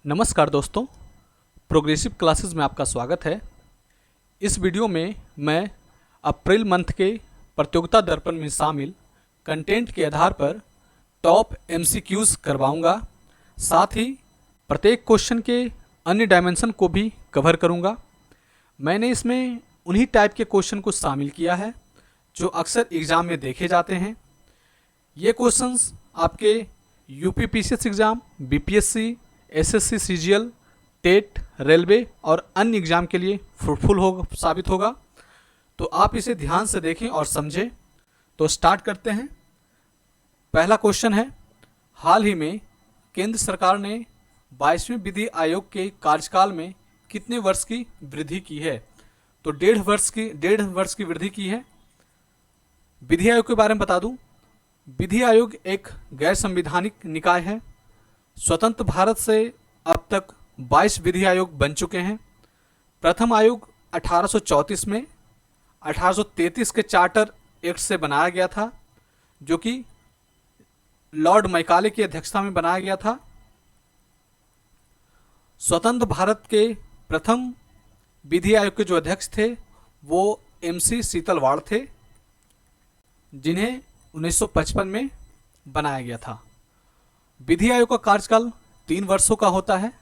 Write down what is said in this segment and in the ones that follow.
नमस्कार दोस्तों, progressive classes में आपका स्वागत है। इस वीडियो में मैं अप्रैल मंथ के प्रतियोगिता दर्पण में शामिल कंटेंट के आधार पर टॉप एमसीक्यूज़ करवाऊंगा। साथ ही प्रत्येक क्वेश्चन के अन्य डायमेंशन को भी कवर करूंगा। मैंने इसमें उन्हीं टाइप के क्वेश्चन को शामिल किया है जो अक्सर एग्ज़ाम में देखे जाते हैं। ये क्वेश्चंस आपके UP PCS exam, BPSC, SSC, CGL, TET, railway और अन्य एग्जाम के लिए फ्रूटफुल साबित होगा। तो आप इसे ध्यान से देखें और समझें। तो स्टार्ट करते हैं। पहला क्वेश्चन है, हाल ही में केंद्र सरकार ने 22वें विधि आयोग के कार्यकाल में कितने वर्ष की वृद्धि की है? तो डेढ़ वर्ष की वृद्धि की है। विधि आयोग के बारे में बता दूं, विधि आयोग एक गैर संवैधानिक निकाय है। स्वतंत्र भारत से अब तक 22 विधि आयोग बन चुके हैं। प्रथम आयोग 1834 में 1833 के चार्टर एक्ट से बनाया गया था, जो कि लॉर्ड मैकाले की अध्यक्षता में बनाया गया था। स्वतंत्र भारत के प्रथम विधि आयोग के जो अध्यक्ष थे वो एमसी सीतलवाड़ थे, जिन्हें 1955 में बनाया गया था। विधि आयोग का कार्यकाल 3 वर्षों का होता है।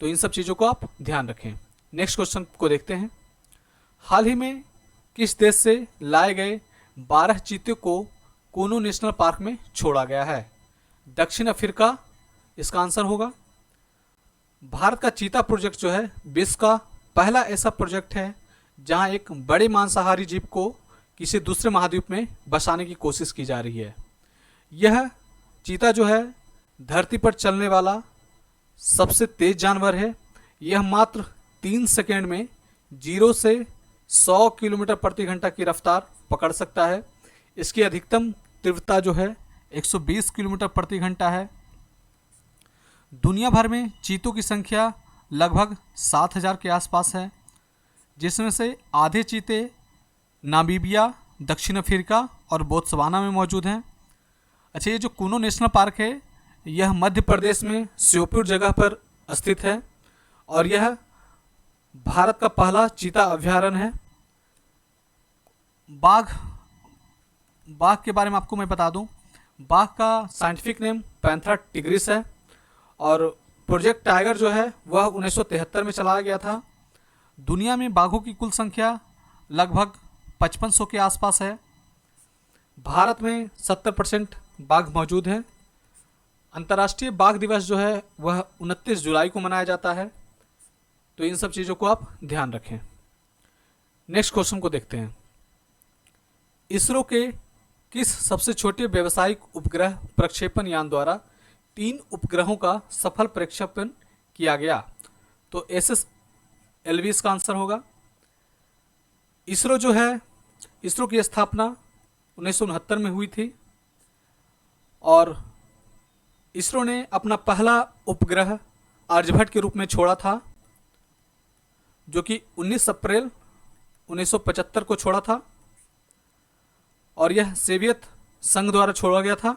तो इन सब चीज़ों को आप ध्यान रखें। नेक्स्ट क्वेश्चन को देखते हैं। हाल ही में किस देश से लाए गए 12 चीते को कूनो नेशनल पार्क में छोड़ा गया है? दक्षिण अफ्रीका इसका आंसर होगा। भारत का चीता प्रोजेक्ट जो है विश्व का पहला ऐसा प्रोजेक्ट है जहां एक बड़े मांसाहारी जीव को किसी दूसरे महाद्वीप में बसाने की कोशिश की जा रही है। यह चीता जो है धरती पर चलने वाला सबसे तेज जानवर है। यह मात्र 3 सेकेंड में 0 से 100 किलोमीटर प्रति घंटा की रफ्तार पकड़ सकता है। इसकी अधिकतम तीव्रता जो है 120 किलोमीटर प्रति घंटा है। दुनिया भर में चीतों की संख्या लगभग 7000 के आसपास है, जिसमें से आधे चीते नामीबिया, दक्षिण अफ्रीका और बोत्सवाना में मौजूद हैं। अच्छा, ये जो कूनो नेशनल पार्क है यह मध्य प्रदेश में श्योपुर जगह पर स्थित है और यह भारत का पहला चीता अभयारण्य है। बाघ के बारे में आपको मैं बता दूं, बाघ का साइंटिफिक नेम पैंथरा टिग्रिस है और प्रोजेक्ट टाइगर जो है वह 1973 में चलाया गया था। दुनिया में बाघों की कुल संख्या लगभग 5500 के आसपास है। भारत में 70% बाघ मौजूद हैं। अंतर्राष्ट्रीय बाघ दिवस जो है वह 29 जुलाई को मनाया जाता है। तो इन सब चीज़ों को आप ध्यान रखें। नेक्स्ट क्वेश्चन को देखते हैं। इसरो के किस सबसे छोटे व्यावसायिक उपग्रह प्रक्षेपण यान द्वारा 3 उपग्रहों का सफल प्रक्षेपण किया गया? तो SSLV इसका आंसर होगा। इसरो जो है, इसरो की स्थापना 1969 में हुई थी और इसरो ने अपना पहला उपग्रह आर्यभट्ट के रूप में छोड़ा था, जो कि 19 अप्रैल 1975 को छोड़ा था और यह सोवियत संघ द्वारा छोड़ा गया था।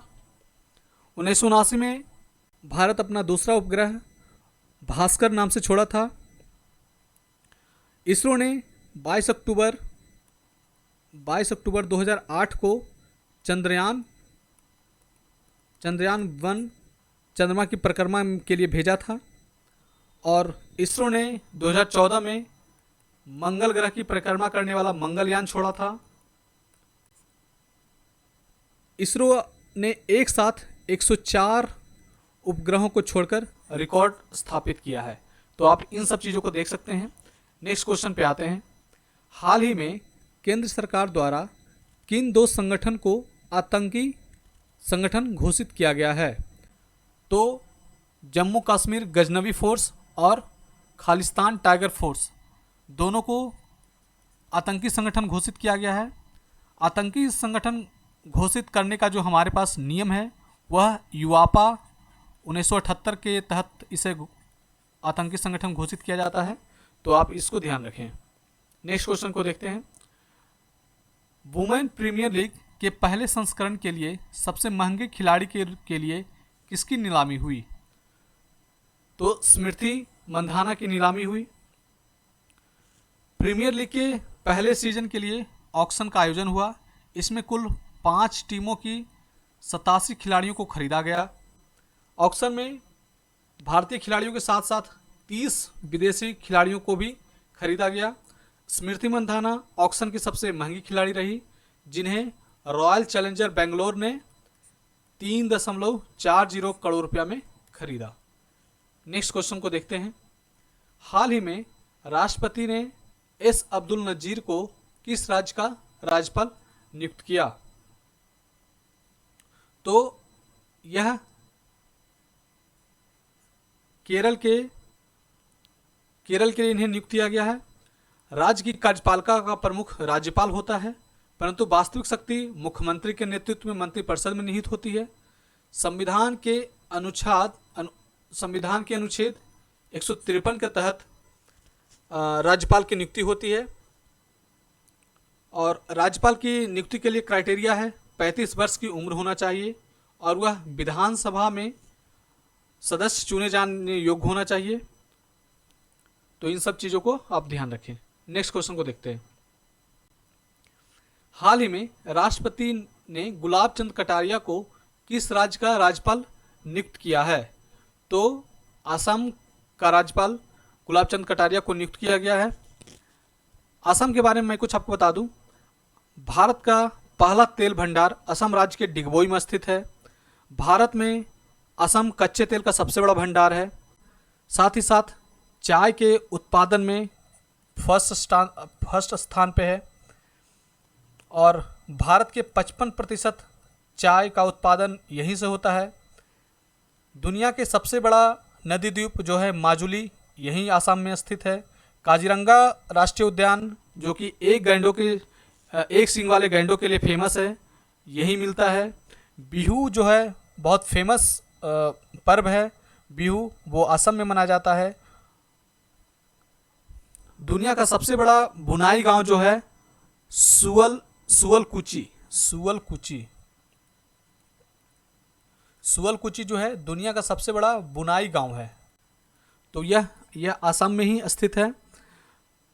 1979 में भारत अपना दूसरा उपग्रह भास्कर नाम से छोड़ा था। इसरो ने 22 अक्टूबर 2008 को चंद्रयान 1 चंद्रमा की परिक्रमा के लिए भेजा था और इसरो ने 2014 में मंगल ग्रह की परिक्रमा करने वाला मंगलयान छोड़ा था। इसरो ने एक साथ 104 उपग्रहों को छोड़कर रिकॉर्ड स्थापित किया है। तो आप इन सब चीज़ों को देख सकते हैं। नेक्स्ट क्वेश्चन पे आते हैं। हाल ही में केंद्र सरकार द्वारा किन 2 संगठन को आतंकी संगठन घोषित किया गया है? तो जम्मू कश्मीर गजनवी फोर्स और खालिस्तान टाइगर फोर्स दोनों को आतंकी संगठन घोषित किया गया है। आतंकी संगठन घोषित करने का जो हमारे पास नियम है वह यूआपा 1978 के तहत इसे आतंकी संगठन घोषित किया जाता है। तो आप इसको ध्यान रखें। नेक्स्ट क्वेश्चन को देखते हैं। वुमेन प्रीमियर लीग के पहले संस्करण के लिए सबसे महंगे खिलाड़ी के लिए किसकी नीलामी हुई? तो स्मृति मंधाना की नीलामी हुई। प्रीमियर लीग के पहले सीजन के लिए ऑक्शन का आयोजन हुआ। इसमें कुल 5 टीमों की 87 खिलाड़ियों को खरीदा गया। ऑक्शन में भारतीय खिलाड़ियों के साथ साथ 30 विदेशी खिलाड़ियों को भी खरीदा गया। स्मृति मंधाना ऑक्शन की सबसे महंगी खिलाड़ी रही, जिन्हें रॉयल चैलेंजर बेंगलोर ने 3.40 करोड़ रुपया में खरीदा। नेक्स्ट क्वेश्चन को देखते हैं। हाल ही में राष्ट्रपति ने एस अब्दुल नजीर को किस राज्य का राज्यपाल नियुक्त किया? तो यह केरल के लिए इन्हें नियुक्त किया गया है। राज्य की कार्यपालिका का प्रमुख राज्यपाल होता है, परंतु वास्तविक शक्ति मुख्यमंत्री के नेतृत्व में मंत्रिपरिषद में निहित होती है। संविधान के अनुच्छेद 153 के तहत राज्यपाल की नियुक्ति होती है, और राज्यपाल की नियुक्ति के लिए क्राइटेरिया है 35 वर्ष की उम्र होना चाहिए, और वह विधानसभा में सदस्य चुने जाने योग्य होना चाहिए। तो इन सब चीज़ों को आप ध्यान रखें। नेक्स्ट क्वेश्चन को देखते हैं। हाल ही में राष्ट्रपति ने गुलाब चंद कटारिया को किस राज्य का राज्यपाल नियुक्त किया है? तो असम का राज्यपाल गुलाब चंद कटारिया को नियुक्त किया गया है। असम के बारे में मैं कुछ आपको बता दूं। भारत का पहला तेल भंडार असम राज्य के डिगबोई में स्थित है। भारत में असम कच्चे तेल का सबसे बड़ा भंडार है। साथ ही साथ चाय के उत्पादन में फर्स्ट स्थान पे है, और भारत के 55% चाय का उत्पादन यहीं से होता है। दुनिया के सबसे बड़ा नदी द्वीप जो है माजुली, यहीं आसाम में स्थित है। काजीरंगा राष्ट्रीय उद्यान जो कि एक सींग वाले गैंडों के लिए फेमस है, यहीं मिलता है। बिहू जो है बहुत फेमस पर्व है बिहू, वो असम में मनाया जाता है। दुनिया का सबसे बड़ा बुनाई गांव जो है सुअलकुची जो है दुनिया का सबसे बड़ा बुनाई गांव है। तो यह असम में ही स्थित है।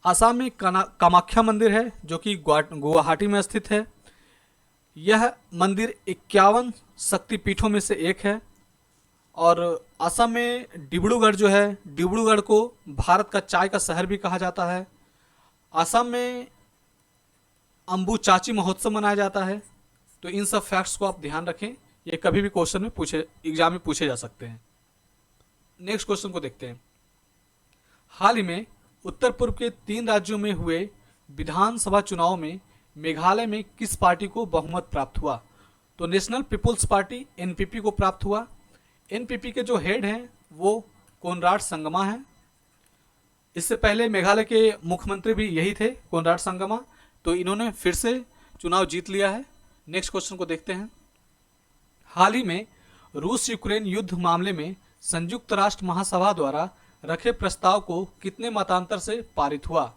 असम में कामाख्या मंदिर है जो कि गुवाहाटी में स्थित है। यह मंदिर 51 शक्तिपीठों में से एक है। और असम में डिब्रूगढ़ जो है, डिब्रूगढ़ को भारत का चाय का शहर भी कहा जाता है। असम में अम्बुचाची महोत्सव मनाया जाता है। तो इन सब फैक्ट्स को आप ध्यान रखें, ये कभी भी क्वेश्चन में एग्जाम में पूछे जा सकते हैं। नेक्स्ट क्वेश्चन को देखते हैं। हाल ही में उत्तर पूर्व के 3 राज्यों में हुए विधानसभा चुनाव में मेघालय में किस पार्टी को बहुमत प्राप्त हुआ? तो नेशनल पीपुल्स पार्टी एनपीपी को प्राप्त हुआ। एनपीपी के जो हेड हैं वो कोनराड संगमा हैं। इससे पहले मेघालय के मुख्यमंत्री भी यही थे, कोनराड संगमा। तो इन्होंने फिर से चुनाव जीत लिया है। नेक्स्ट क्वेश्चन को देखते हैं। हाल ही में रूस यूक्रेन युद्ध मामले में संयुक्त राष्ट्र महासभा द्वारा रखे प्रस्ताव को कितने मतांतर से पारित हुआ?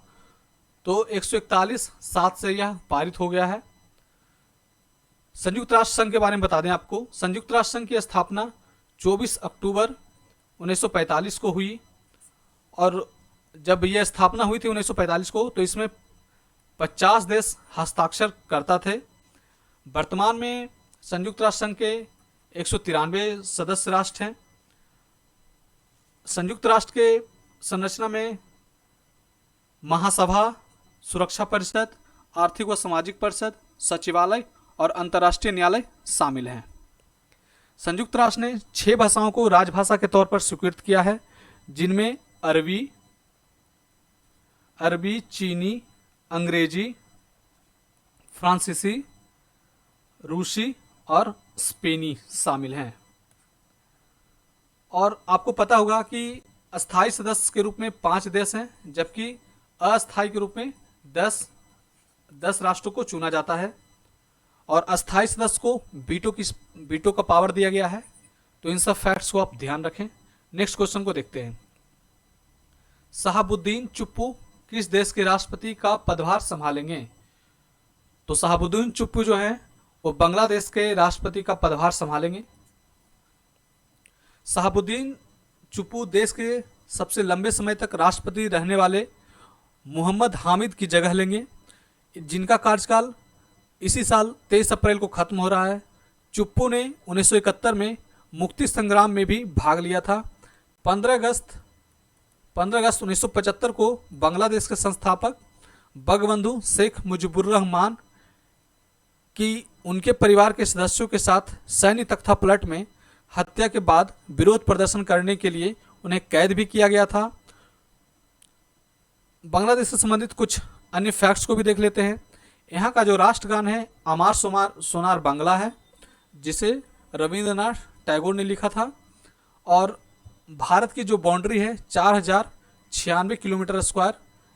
तो 141-7 से यह पारित हो गया है। संयुक्त राष्ट्र संघ के बारे में बता दें आपको। संयुक्त राष्ट्र संघ की स्थापना 24 अक्टूबर 1945 को हुई, और जब यह स्थापना हुई थी 1945 को, तो इसमें 50 देश हस्ताक्षर करता थे। वर्तमान में संयुक्त राष्ट्र संघ के 193 सदस्य राष्ट्र हैं। संयुक्त राष्ट्र के संरचना में महासभा, सुरक्षा परिषद, आर्थिक व सामाजिक परिषद, सचिवालय और अंतर्राष्ट्रीय न्यायालय शामिल हैं। संयुक्त राष्ट्र ने 6 भाषाओं को राजभाषा के तौर पर स्वीकृत किया है, जिनमें अरबी, चीनी, अंग्रेजी, फ्रांसीसी, रूसी और स्पेनी शामिल हैं। और आपको पता होगा कि अस्थायी सदस्य के रूप में 5 देश हैं, जबकि अस्थायी के रूप में 10 राष्ट्रों को चुना जाता है, और अस्थायी सदस्य को वीटो का पावर दिया गया है। तो इन सब फैक्ट्स को आप ध्यान रखें। नेक्स्ट क्वेश्चन को देखते हैं। शहाबुद्दीन चुप्पू किस देश के राष्ट्रपति का पदभार संभालेंगे? तो शहाबुद्दीन चुप्पू जो है वो बांग्लादेश के राष्ट्रपति का पदभार संभालेंगे। शहाबुद्दीन चुप्पू देश के सबसे लंबे समय तक राष्ट्रपति रहने वाले मोहम्मद हामिद की जगह लेंगे, जिनका कार्यकाल इसी साल 23 अप्रैल को खत्म हो रहा है। चुप्पू ने 1971 में मुक्ति संग्राम में भी भाग लिया था। 15 अगस्त 1975 को बांग्लादेश के संस्थापक बंगबंधु शेख मुजीबुर्रहमान की उनके परिवार के सदस्यों के साथ सैन्य तख्तापलट में हत्या के बाद विरोध प्रदर्शन करने के लिए उन्हें कैद भी किया गया था। बांग्लादेश से संबंधित कुछ अन्य फैक्ट्स को भी देख लेते हैं। यहाँ का जो राष्ट्रगान है अमार सोनार बांग्ला है, जिसे रविंद्रनाथ टैगोर ने लिखा था। और भारत की जो बाउंड्री है 4096 किलोमीटर स्क्वायर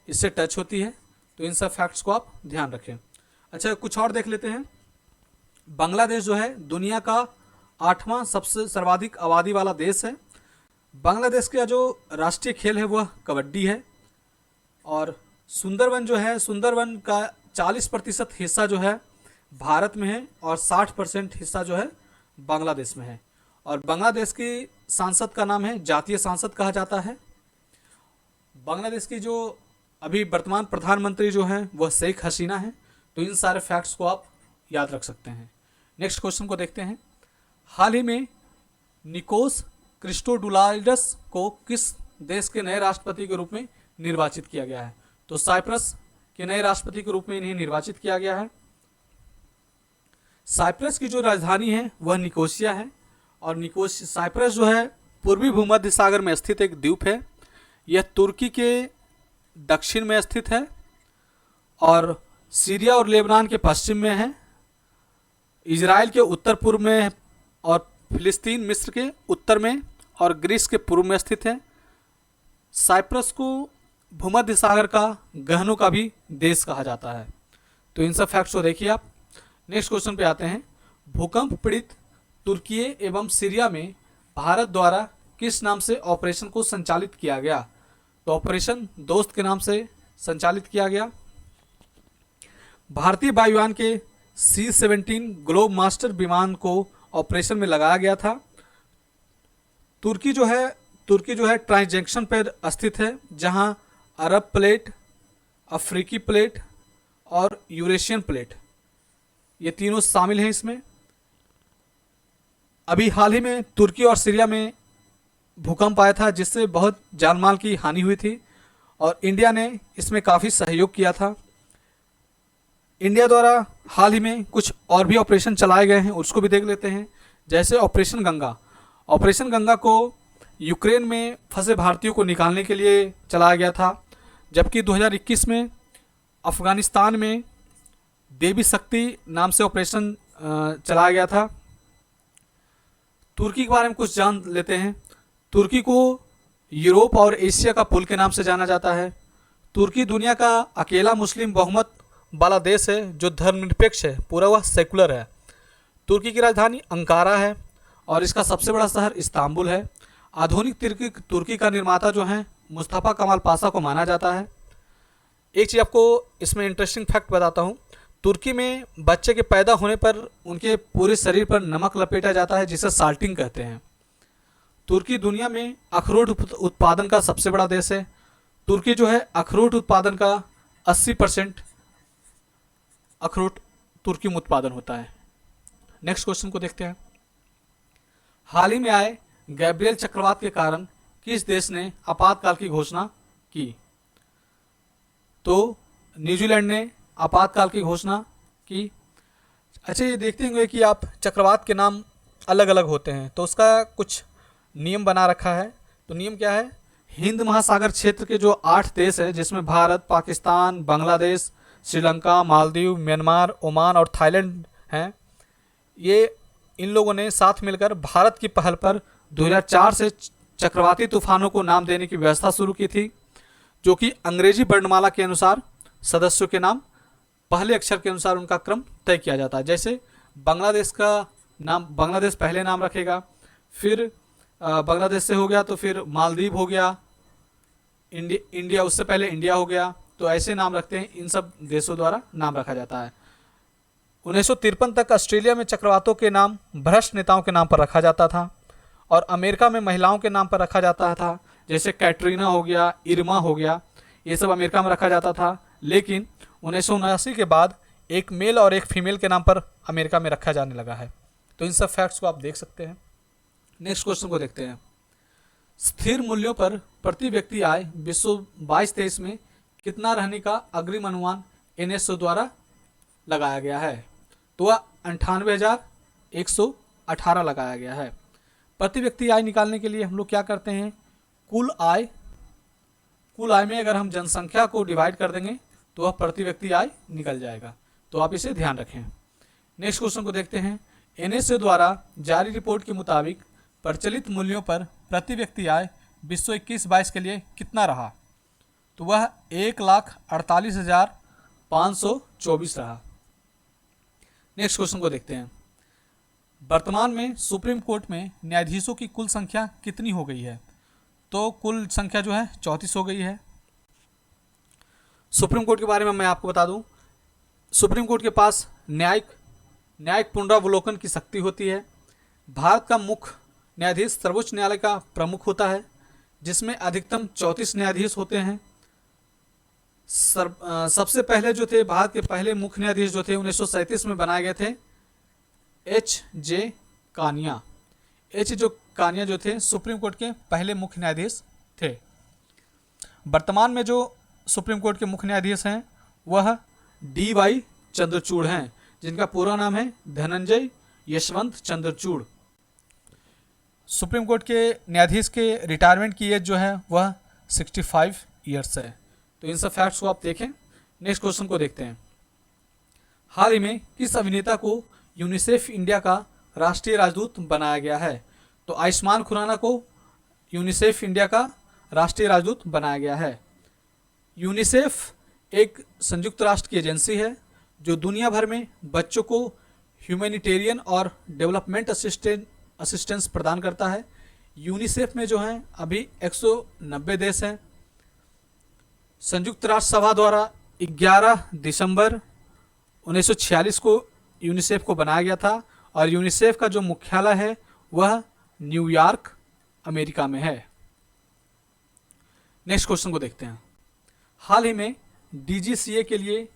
इससे टच होती है। तो इन सब फैक्ट्स को आप ध्यान रखें। अच्छा, कुछ और देख लेते हैं। बांग्लादेश जो है दुनिया का 8वां सबसे सर्वाधिक आबादी वाला देश है। बांग्लादेश का जो राष्ट्रीय खेल है वह कबड्डी है। और सुंदरवन जो है, सुंदरवन का 40% हिस्सा जो है भारत में है और 60% हिस्सा जो है बांग्लादेश में है। और बांग्लादेश की सांसद का नाम है, जातीय सांसद कहा जाता है। बांग्लादेश की जो अभी वर्तमान प्रधानमंत्री जो हैं वह शेख हसीना है। तो इन सारे फैक्ट्स को आप याद रख सकते हैं। नेक्स्ट क्वेश्चन को देखते हैं। हाल ही में निकोस क्रिस्टोडुलाइडस को किस देश के नए राष्ट्रपति के रूप में निर्वाचित किया गया है? तो साइप्रस के नए राष्ट्रपति के रूप में इन्हें निर्वाचित किया गया है। साइप्रस की जो राजधानी है वह निकोसिया है। और साइप्रस जो है पूर्वी भूमध्य सागर में स्थित एक द्वीप है। यह तुर्की के दक्षिण में स्थित है और सीरिया और लेबनान के पश्चिम में है, इजराइल के उत्तर पूर्व में और फिलिस्तीन मिस्र के उत्तर में और ग्रीस के पूर्व में स्थित है। साइप्रस को भूमध्य सागर का गहनों का भी देश कहा जाता है। तो इन सब फैक्ट्स को देखिए आप। नेक्स्ट क्वेश्चन पे आते हैं। भूकंप पीड़ित तुर्की एवं सीरिया में भारत द्वारा किस नाम से ऑपरेशन को संचालित किया गया? तो ऑपरेशन दोस्त के नाम से संचालित किया गया। भारतीय वायुयान के C-17 ग्लोब मास्टर विमान को ऑपरेशन में लगाया गया था। तुर्की जो है ट्रांजैक्शन पर स्थित है, जहां अरब प्लेट, अफ्रीकी प्लेट और यूरेशियन प्लेट ये तीनों शामिल हैं इसमें। अभी हाल ही में तुर्की और सीरिया में भूकंप आया था, जिससे बहुत जानमाल की हानि हुई थी और इंडिया ने इसमें काफ़ी सहयोग किया था। इंडिया द्वारा हाल ही में कुछ और भी ऑपरेशन चलाए गए हैं, उसको भी देख लेते हैं। जैसे ऑपरेशन गंगा। ऑपरेशन गंगा को यूक्रेन में फंसे भारतीयों को निकालने के लिए चलाया गया था, जबकि 2021 में अफ़गानिस्तान में देवी शक्ति नाम से ऑपरेशन चलाया गया था। तुर्की के बारे में कुछ जान लेते हैं। तुर्की को यूरोप और एशिया का पुल के नाम से जाना जाता है। तुर्की दुनिया का अकेला मुस्लिम बहुमत वाला देश है जो धर्मनिरपेक्ष है, पूरा वह सेकुलर है। तुर्की की राजधानी अंकारा है और इसका सबसे बड़ा शहर इस्तांबुल है। आधुनिक तुर्की का निर्माता जो है मुस्तफ़ा कमाल पाशा को माना जाता है। एक चीज़ आपको इसमें इंटरेस्टिंग फैक्ट बताता हूँ। तुर्की में बच्चे के पैदा होने पर उनके पूरे शरीर पर नमक लपेटा जाता है, जिसे साल्टिंग कहते हैं। तुर्की दुनिया में अखरोट उत्पादन का सबसे बड़ा देश है। तुर्की जो है अखरोट उत्पादन का 80% अखरोट तुर्की में उत्पादन होता है। नेक्स्ट क्वेश्चन को देखते हैं। हाल ही में आए गैब्रियल चक्रवात के कारण किस देश ने आपातकाल की घोषणा की? तो न्यूजीलैंड ने आपातकाल की घोषणा की। अच्छा, ये देखते होंगे कि आप चक्रवात के नाम अलग अलग होते हैं, तो उसका कुछ नियम बना रखा है। तो नियम क्या है? हिंद महासागर क्षेत्र के जो 8 देश है, जिसमें भारत, पाकिस्तान, बांग्लादेश, श्रीलंका, मालदीव, म्यांमार, ओमान और थाईलैंड हैं, ये इन लोगों ने साथ मिलकर भारत की पहल पर 2004 से चक्रवाती तूफानों को नाम देने की व्यवस्था शुरू की थी, जो कि अंग्रेजी वर्णमाला के अनुसार सदस्यों के नाम पहले अक्षर के अनुसार उनका क्रम तय किया जाता है। जैसे बांग्लादेश का नाम, बांग्लादेश पहले नाम रखेगा, फिर बांग्लादेश से हो गया तो फिर मालदीव हो गया, इंडिया उससे पहले इंडिया हो गया। तो ऐसे नाम रखते हैं, इन सब देशों द्वारा नाम रखा जाता है। 1953 तक ऑस्ट्रेलिया में चक्रवातों के नाम भ्रष्ट नेताओं के नाम पर रखा जाता था और अमेरिका में महिलाओं के नाम पर रखा जाता था, जैसे कैटरीना हो गया, इरमा हो गया, ये सब अमेरिका में रखा जाता था। लेकिन 1979 के बाद एक मेल और एक फीमेल के नाम पर अमेरिका में रखा जाने लगा है। तो इन सब फैक्ट्स को आप देख सकते हैं। नेक्स्ट क्वेश्चन को देखते हैं। स्थिर मूल्यों पर प्रति व्यक्ति आय विश्व 22-23 में कितना रहने का अग्रिम अनुमान एनएसओ द्वारा लगाया गया है? तो वह 98,118 लगाया गया है। प्रति व्यक्ति आय निकालने के लिए हम लोग क्या करते हैं, कुल आय में अगर हम जनसंख्या को डिवाइड कर देंगे तो वह प्रति व्यक्ति आय निकल जाएगा। तो आप इसे ध्यान रखें। नेक्स्ट क्वेश्चन को देखते हैं। एनएसए द्वारा जारी रिपोर्ट के मुताबिक प्रचलित मूल्यों पर प्रति व्यक्ति आय विश्व 21-22 के लिए कितना रहा? तो वह 1,48,524 रहा। नेक्स्ट क्वेश्चन को देखते हैं। वर्तमान में सुप्रीम कोर्ट में न्यायाधीशों की कुल संख्या कितनी हो गई है? तो कुल संख्या जो है 34 हो गई है। सुप्रीम कोर्ट के बारे में मैं आपको बता दूं, सुप्रीम कोर्ट के पास न्यायिक पुनरावलोकन की शक्ति होती है। भारत का मुख्य न्यायाधीश सर्वोच्च न्यायालय का प्रमुख होता है, जिसमें अधिकतम 34 न्यायाधीश होते हैं। सबसे पहले जो थे, भारत के पहले मुख्य न्यायाधीश जो थे 1937 में बनाए गए थे, H.J. कानिया। कानिया जो थे सुप्रीम कोर्ट के पहले मुख्य न्यायाधीश थे। वर्तमान में जो सुप्रीम कोर्ट के मुख्य न्यायाधीश हैं वह D.Y. चंद्रचूड़ हैं, जिनका पूरा नाम है धनंजय यशवंत चंद्रचूड़। सुप्रीम कोर्ट के न्यायाधीश के रिटायरमेंट की एज जो है वह 65 ईयर्स है। तो इन सब फैक्ट्स को आप देखें। नेक्स्ट क्वेश्चन को देखते हैं। हाल ही में किस अभिनेता को यूनिसेफ इंडिया का राष्ट्रीय राजदूत बनाया गया है? तो आयुष्मान खुराना को यूनिसेफ इंडिया का राष्ट्रीय राजदूत बनाया गया है। यूनिसेफ एक संयुक्त राष्ट्र की एजेंसी है जो दुनिया भर में बच्चों को ह्यूमैनिटेरियन और डेवलपमेंट असिस्टेंस प्रदान करता है। यूनिसेफ में जो है अभी 190 देश हैं। संयुक्त राष्ट्र सभा द्वारा 11 दिसंबर 1946 को यूनिसेफ को बनाया गया था और यूनिसेफ का जो मुख्यालय है वह न्यूयॉर्क, अमेरिका में है। नेक्स्ट क्वेश्चन को देखते हैं। हाल ही में डीजीसीए के लिए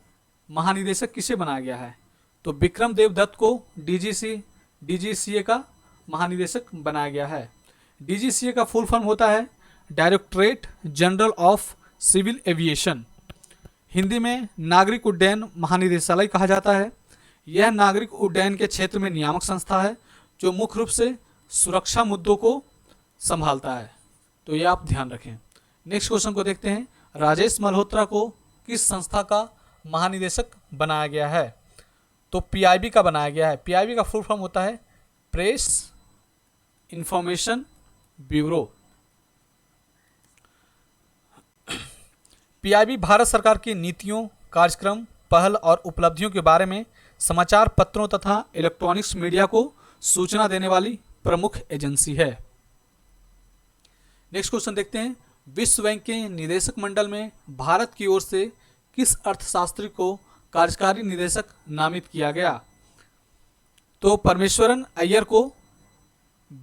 महानिदेशक किसे बनाया गया है? तो विक्रम देवदत्त को डीजीसीए का महानिदेशक बनाया गया है। डीजीसीए का फुल फॉर्म होता है directorate general of civil aviation. Hindi में नागरिक उड्डयन महानिदेशालय कहा जाता है। यह नागरिक उड्डयन के क्षेत्र में नियामक संस्था है जो मुख्य रूप से सुरक्षा मुद्दों को संभालता है। तो ये आप ध्यान रखें। नेक्स्ट क्वेश्चन को देखते हैं। राजेश मल्होत्रा को किस संस्था का महानिदेशक बनाया गया है? तो पीआईबी का बनाया गया है। पीआईबी का फुल फॉर्म होता है press information bureau. PIB Bharat सरकार की नीतियों, कार्यक्रम, पहल और उपलब्धियों के बारे में समाचार पत्रों तथा इलेक्ट्रॉनिक्स मीडिया को सूचना देने वाली प्रमुख एजेंसी है। नेक्स्ट क्वेश्चन देखते हैं। विश्व बैंक के निदेशक मंडल में भारत की ओर से किस अर्थशास्त्री को कार्यकारी निदेशक नामित किया गया? तो परमेश्वरन अय्यर को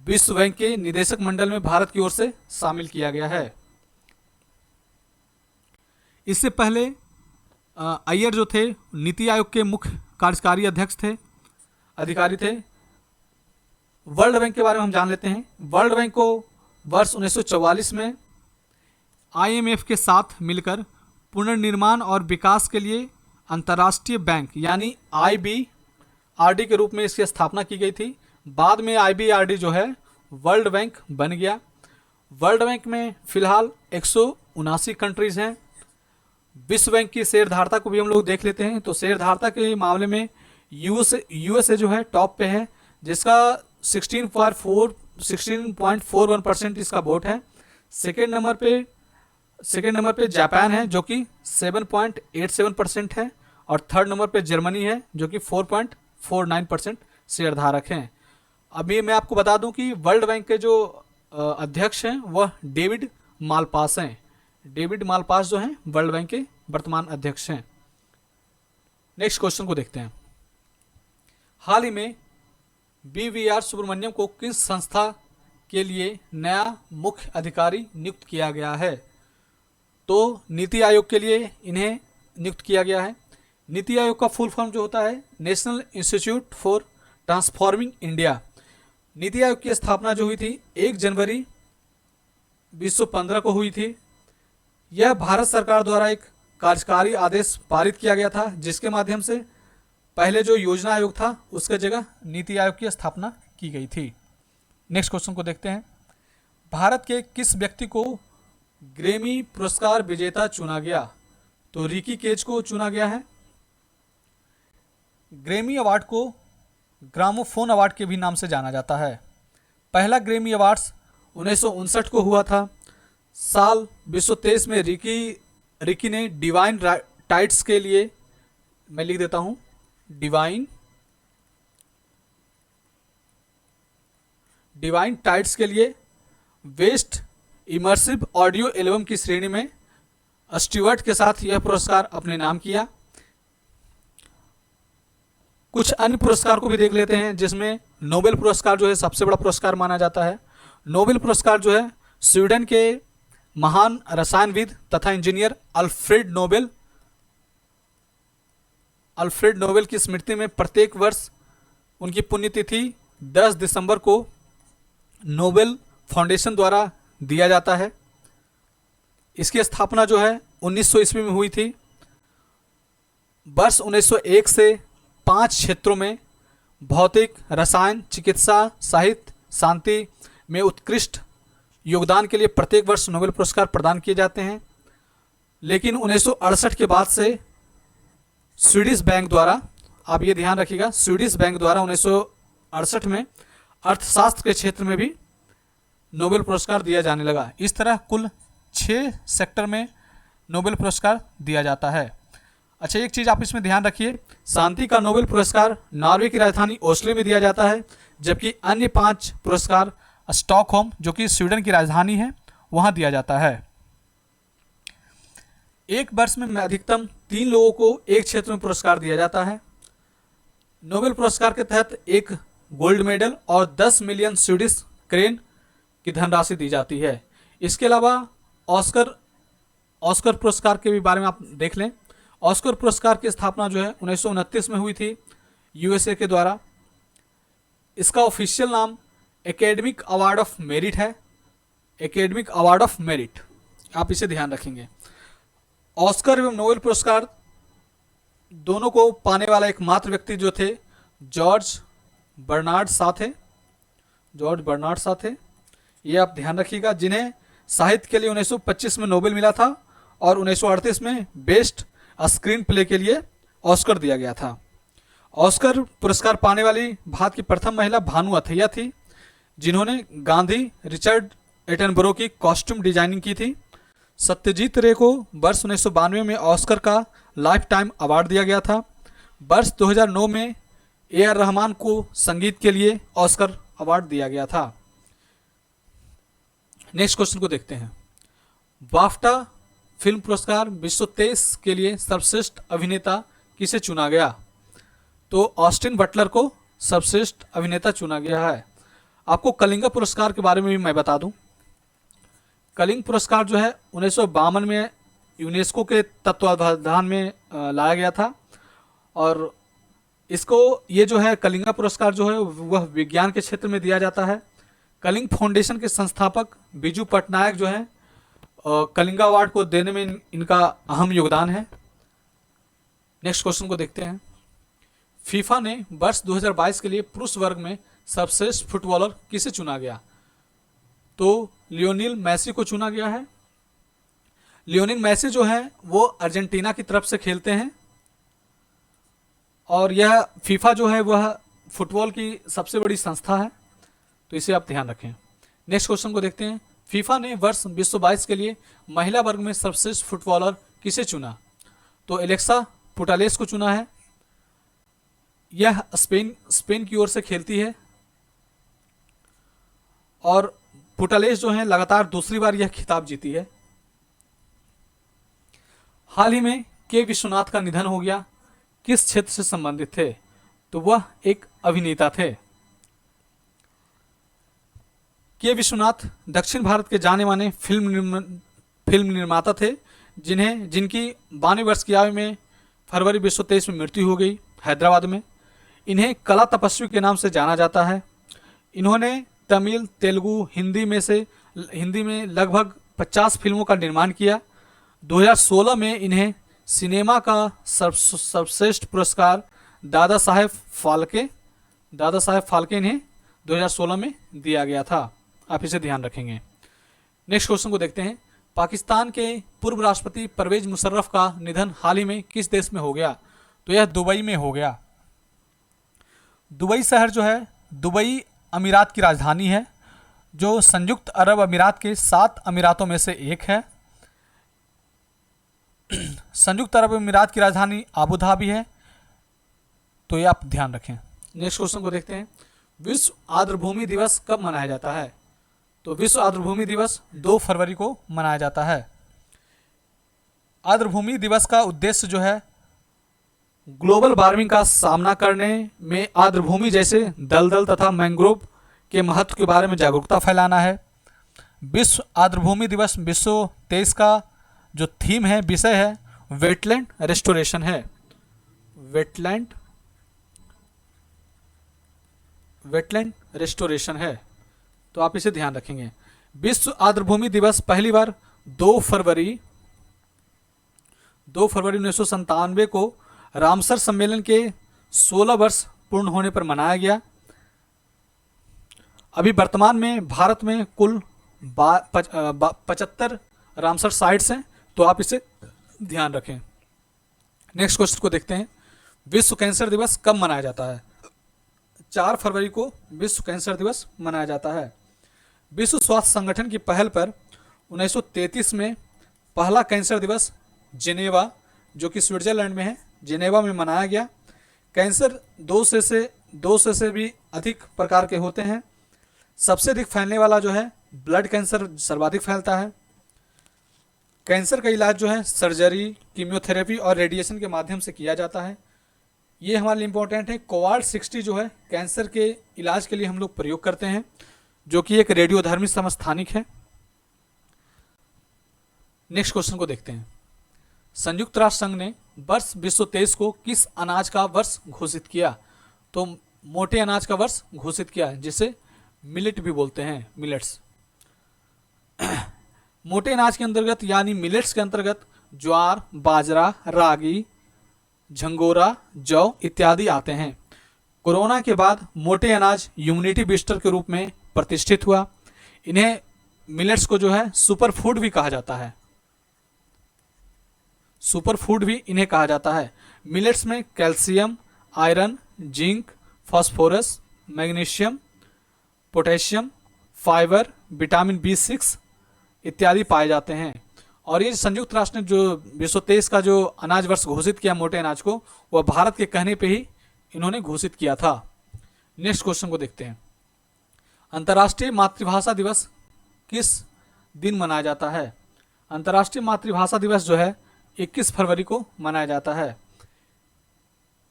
विश्व बैंक के निदेशक मंडल में भारत की ओर से शामिल किया गया है। इससे पहले अय्यर जो थे नीति आयोग के मुख्य कार्यकारी अध्यक्ष थे, अधिकारी थे। वर्ल्ड बैंक के बारे में हम जान लेते हैं। वर्ल्ड बैंक को वर्ष 1944 में आईएमएफ के साथ मिलकर पुनर्निर्माण और विकास के लिए अंतर्राष्ट्रीय बैंक यानी आईबीआरडी के रूप में इसकी स्थापना की गई थी। बाद में आईबीआरडी जो है वर्ल्ड बैंक बन गया। वर्ल्ड बैंक में फिलहाल 179 कंट्रीज हैं। विश्व बैंक की शेयरधारता को भी हम लोग देख लेते हैं। तो शेयरधारता के मामले में यूएसए जो है टॉप पे है, जिसका 16.41% इसका वोट है। सेकेंड नंबर पे जापान है जो कि 7.87% है और थर्ड नंबर पे जर्मनी है जो कि 4.49% शेयरधारक हैं। अभी मैं आपको बता दूं कि वर्ल्ड बैंक के जो अध्यक्ष हैं वह डेविड मालपास हैं। डेविड मालपास जो हैं वर्ल्ड बैंक के वर्तमान अध्यक्ष हैं। नेक्स्ट क्वेश्चन को देखते हैं। हाल ही में बीवीआर सुब्रमण्यम को किस संस्था के लिए नया मुख्य अधिकारी नियुक्त किया गया है। तो नीति आयोग के लिए इन्हें नियुक्त किया गया है। नीति आयोग का फुल फॉर्म जो होता है national institute for transforming India. NITI Aayog की स्थापना जो हुई थी 1 जनवरी 2015 को हुई थी। यह भारत सरकार द्वारा एक कार्यकारी आदेश पारित किया गया था, जिसके माध्यम से पहले जो योजना आयोग था उसके जगह नीति आयोग की स्थापना की गई थी। नेक्स्ट क्वेश्चन को देखते हैं। भारत के किस व्यक्ति को ग्रैमी पुरस्कार विजेता चुना गया? तो रिकी केज को चुना गया है। ग्रैमी अवार्ड को ग्रामोफोन अवार्ड के भी नाम से जाना जाता है। पहला ग्रैमी अवार्ड्स 1959 को हुआ था। साल 2023 में रिकी ने डिवाइन टाइट्स के लिए, मैं लिख देता हूं, डिवाइन टाइट्स के लिए बेस्ट इमर्सिव ऑडियो एल्बम की श्रेणी में स्टीवर्ट के साथ यह पुरस्कार अपने नाम किया। कुछ अन्य पुरस्कार को भी देख लेते हैं, जिसमें नोबेल पुरस्कार जो है सबसे बड़ा पुरस्कार माना जाता है। नोबेल पुरस्कार जो है स्वीडन के महान रसायनविद तथा इंजीनियर अल्फ्रेड नोबेल की स्मृति में प्रत्येक वर्ष उनकी पुण्यतिथि 10 दिसंबर को नोबेल फाउंडेशन द्वारा दिया जाता है। इसकी स्थापना जो है 1900 ईस्वी में हुई थी। वर्ष 1901 से 5 क्षेत्रों में भौतिक, रसायन, चिकित्सा, साहित्य, शांति में उत्कृष्ट योगदान के लिए प्रत्येक वर्ष नोबेल पुरस्कार प्रदान किए जाते हैं। लेकिन 1968 के बाद से स्वीडिश बैंक द्वारा, आप ये ध्यान रखिएगा, स्वीडिश बैंक द्वारा 1968 में अर्थशास्त्र के क्षेत्र में भी नोबेल पुरस्कार दिया जाने लगा। इस तरह कुल 6 सेक्टर में नोबेल पुरस्कार दिया जाता है। अच्छा, एक चीज़ आप इसमें ध्यान रखिए, शांति का नोबेल पुरस्कार नॉर्वे की राजधानी ओस्लो में दिया जाता है, जबकि अन्य 5 पुरस्कार स्टॉकहोम, जो कि स्वीडन की राजधानी है, वहाँ दिया जाता है। एक वर्ष में अधिकतम 3 लोगों को एक क्षेत्र में पुरस्कार दिया जाता है। नोबेल पुरस्कार के तहत एक गोल्ड मेडल और 10 मिलियन स्वीडिश क्रेन की धनराशि दी जाती है। इसके अलावा ऑस्कर पुरस्कार के भी बारे में आप देख लें। ऑस्कर पुरस्कार की स्थापना जो है 1929 में हुई थी यूएसए के द्वारा। इसका ऑफिशियल नाम एकेडमिक अवार्ड ऑफ मेरिट है। एकेडमिक अवार्ड ऑफ मेरिट, आप इसे ध्यान रखेंगे। ऑस्कर एवं नोबेल पुरस्कार दोनों को पाने वाला एकमात्र व्यक्ति जो थे जॉर्ज बर्नार्ड शॉ थे। ये आप ध्यान रखिएगा, जिन्हें साहित्य के लिए 1925 में नोबेल मिला था और 1938 में बेस्ट स्क्रीन प्ले के लिए ऑस्कर दिया गया था। ऑस्कर पुरस्कार पाने वाली भारत की प्रथम महिला भानु अथैया थी, जिन्होंने गांधी रिचर्ड एटनबरो की कॉस्ट्यूम डिजाइनिंग की थी। सत्यजीत रे को वर्ष 1992 में ऑस्कर का लाइफ टाइम अवार्ड दिया गया था। वर्ष 2009 में ए.आर. रहमान को संगीत के लिए ऑस्कर अवार्ड दिया गया था। नेक्स्ट क्वेश्चन को देखते हैं। बाफ्टा फिल्म पुरस्कार 2023 के लिए सर्वश्रेष्ठ अभिनेता किसे चुना गया? तो ऑस्टिन बटलर को सर्वश्रेष्ठ अभिनेता चुना गया है। आपको कलिंगा पुरस्कार के बारे में भी मैं बता दूं। कलिंग पुरस्कार जो है 1952 में यूनेस्को के तत्वावधान में लाया गया था, और इसको ये जो है कलिंगा पुरस्कार जो है वह विज्ञान के क्षेत्र में दिया जाता है। कलिंग फाउंडेशन के संस्थापक बिजू पटनायक जो है कलिंगा अवार्ड को देने में इनका अहम योगदान है। नेक्स्ट क्वेश्चन को देखते हैं। फीफा ने वर्ष 2022 के लिए पुरुष वर्ग में सर्वश्रेष्ठ फुटबॉलर किसे चुना गया? तो लियोनेल मैसी को चुना गया है। लियोनेल मैसी जो है वो अर्जेंटीना की तरफ से खेलते हैं, और यह फीफा जो है वह फुटबॉल की सबसे बड़ी संस्था है, तो इसे आप ध्यान रखें। नेक्स्ट क्वेश्चन को देखते हैं। फीफा ने वर्ष 2022 के लिए महिला वर्ग में सर्वश्रेष्ठ फुटबॉलर किसे चुना? तो एलेक्सा पुटालेस को चुना है। यह स्पेन की ओर से खेलती है, और पुटालेस जो है लगातार दूसरी बार यह खिताब जीती है। हाल ही में के विश्वनाथ का निधन हो गया। किस क्षेत्र से संबंधित थे? तो वह एक अभिनेता थे। के विश्वनाथ दक्षिण भारत के जाने माने फिल्म निर्माता थे, जिनकी 92 वर्ष की आयु में फरवरी 2023 में मृत्यु हो गई हैदराबाद में। इन्हें कला तपस्वी के नाम से जाना जाता है। इन्होंने तमिल, तेलुगु, हिंदी में लगभग 50 फिल्मों का निर्माण किया। 2016 में इन्हें सिनेमा का सर्वश्रेष्ठ पुरस्कार दादा साहेब फाल्के इन्हें 2016 में दिया गया था। आप इसे ध्यान रखेंगे। नेक्स्ट क्वेश्चन को देखते हैं। पाकिस्तान के पूर्व राष्ट्रपति परवेज मुशर्रफ का निधन हाल ही में किस देश में हो गया? तो यह दुबई में हो गया। दुबई शहर जो है, दुबई अमीरात की राजधानी है, जो संयुक्त अरब अमीरात के 7 अमीरातों में से एक है। संयुक्त अरब अमीरात की राजधानी आबू धाबी है, तो ये आप ध्यान रखें। नेक्स्ट क्वेश्चन को देखते हैं। विश्व आर्द्रभूमि दिवस कब मनाया जाता है? तो विश्व आर्द्रभूमि दिवस 2 फरवरी को मनाया जाता है। आर्द्रभूमि दिवस का उद्देश्य जो है, ग्लोबल वार्मिंग का सामना करने में आर्द्रभूमि जैसे दलदल तथा मैंग्रोव के महत्व के बारे में जागरूकता फैलाना है। विश्व आर्द्रभूमि दिवस 2023 का जो थीम है, विषय है, वेटलैंड रेस्टोरेशन है। वेटलैंड रेस्टोरेशन है, तो आप इसे ध्यान रखेंगे। विश्व आर्द्रभूमि दिवस पहली बार 2 फरवरी 1997 को रामसर सम्मेलन के 16 वर्ष पूर्ण होने पर मनाया गया। अभी वर्तमान में भारत में कुल 75 रामसर साइट्स हैं, तो आप इसे ध्यान रखें। नेक्स्ट क्वेश्चन को देखते हैं। विश्व कैंसर दिवस कब मनाया जाता है? 4 फरवरी को विश्व कैंसर दिवस मनाया जाता है। विश्व स्वास्थ्य संगठन की पहल पर 1933 में पहला कैंसर दिवस जिनेवा, जो कि स्विट्जरलैंड में है, जिनेवा में मनाया गया। कैंसर 200 से भी अधिक प्रकार के होते हैं। सबसे अधिक फैलने वाला जो है ब्लड कैंसर सर्वाधिक फैलता है। कैंसर का इलाज जो है सर्जरी, कीमियोथेरेपी और रेडिएशन के माध्यम से किया जाता है। ये हमारे लिए इम्पोर्टेंट है। कोवाल्ट 60 जो है कैंसर के इलाज के लिए हम लोग प्रयोग करते हैं, जो कि एक रेडियोधर्मी समस्थानिक है। नेक्स्ट क्वेश्चन को देखते हैं। संयुक्त राष्ट्र संघ ने वर्ष 2023 को किस अनाज का वर्ष घोषित किया? तो मोटे अनाज का वर्ष घोषित किया, जिसे मिलेट भी बोलते हैं, मिलेट्स। मोटे अनाज के अंतर्गत यानी मिलेट्स के अंतर्गत ज्वार, बाजरा, रागी, झंगोरा, जौ इत्यादि आते हैं। कोरोना के बाद मोटे अनाज इम्यूनिटी बूस्टर के रूप में प्रतिष्ठित हुआ। इन्हें मिलेट्स को जो है सुपर फूड भी कहा जाता है। सुपर फूड भी इन्हें कहा जाता है। मिलेट्स में calcium, iron, zinc, phosphorus, magnesium, potassium, fibre, vitamin B6 इत्यादि पाए जाते हैं। और ये संयुक्त राष्ट्र ने जो 2023 का जो अनाज वर्ष घोषित किया मोटे अनाज को, वह भारत के कहने पे ही इन्होंने घोषित किया था। नेक्स्ट क्वेश्चन को देखते हैं। अंतर्राष्ट्रीय मातृभाषा दिवस किस दिन मनाया जाता है? अंतर्राष्ट्रीय मातृभाषा दिवस जो है 21 फरवरी को मनाया जाता है।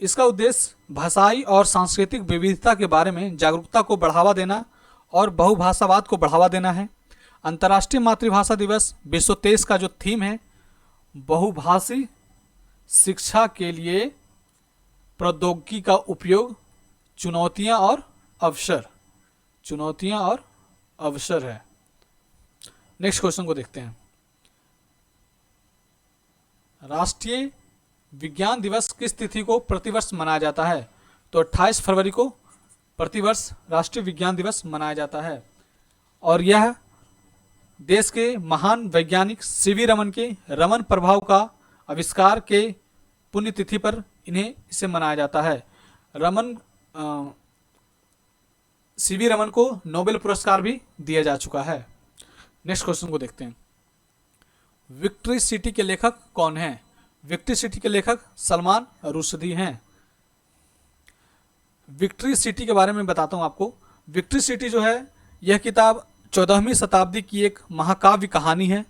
इसका उद्देश्य भाषाई और सांस्कृतिक विविधता के बारे में जागरूकता को बढ़ावा देना और बहुभाषावाद को बढ़ावा देना है। अंतर्राष्ट्रीय मातृभाषा दिवस 2023 का जो थीम है, बहुभाषी शिक्षा के लिए प्रौद्योगिकी का उपयोग, चुनौतियां और अवसर है। नेक्स्ट क्वेश्चन को देखते हैं। राष्ट्रीय विज्ञान दिवस किस तिथि को प्रतिवर्ष मनाया जाता है? तो 28 फरवरी को प्रतिवर्ष राष्ट्रीय विज्ञान दिवस मनाया जाता है। और यह देश के महान वैज्ञानिक सीवी रमन के रमन प्रभाव का आविष्कार के पुण्यतिथि पर इसे मनाया जाता है। सीवी रमन को नोबेल पुरस्कार भी दिया जा चुका है। नेक्स्ट क्वेश्चन को देखते हैं। विक्ट्री सिटी के लेखक कौन हैं? विक्ट्री सिटी के लेखक सलमान रुश्दी हैं। विक्ट्री सिटी के बारे में बताता हूं आपको। विक्ट्री सिटी जो है, यह किताब 14वीं शताब्दी की एक महाकाव्य कहानी है,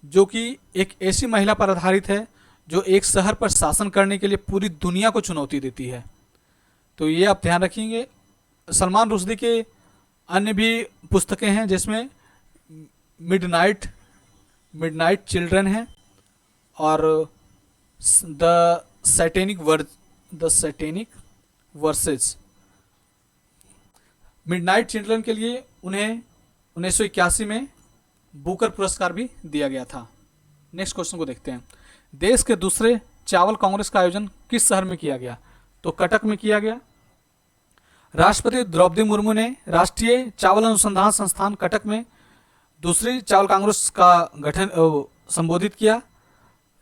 जो कि एक ऐसी महिला पर आधारित है जो एक शहर पर शासन करने के लिए पूरी दुनिया को चुनौती देती है। तो ये आप ध्यान रखेंगे। सलमान रुश्दी के अन्य भी पुस्तकें हैं जिसमें मिडनाइट मिडनाइट चिल्ड्रन है और the satanic versus. Midnight children के लिए उन्हें 1981 में बुकर पुरस्कार भी दिया गया था। नेक्स्ट क्वेश्चन को देखते हैं। देश के दूसरे चावल कांग्रेस का आयोजन किस शहर में किया गया? तो कटक में किया गया। राष्ट्रपति द्रौपदी मुर्मू ने राष्ट्रीय चावल अनुसंधान संस्थान कटक में दूसरी चावल कांग्रेस का गठन संबोधित किया,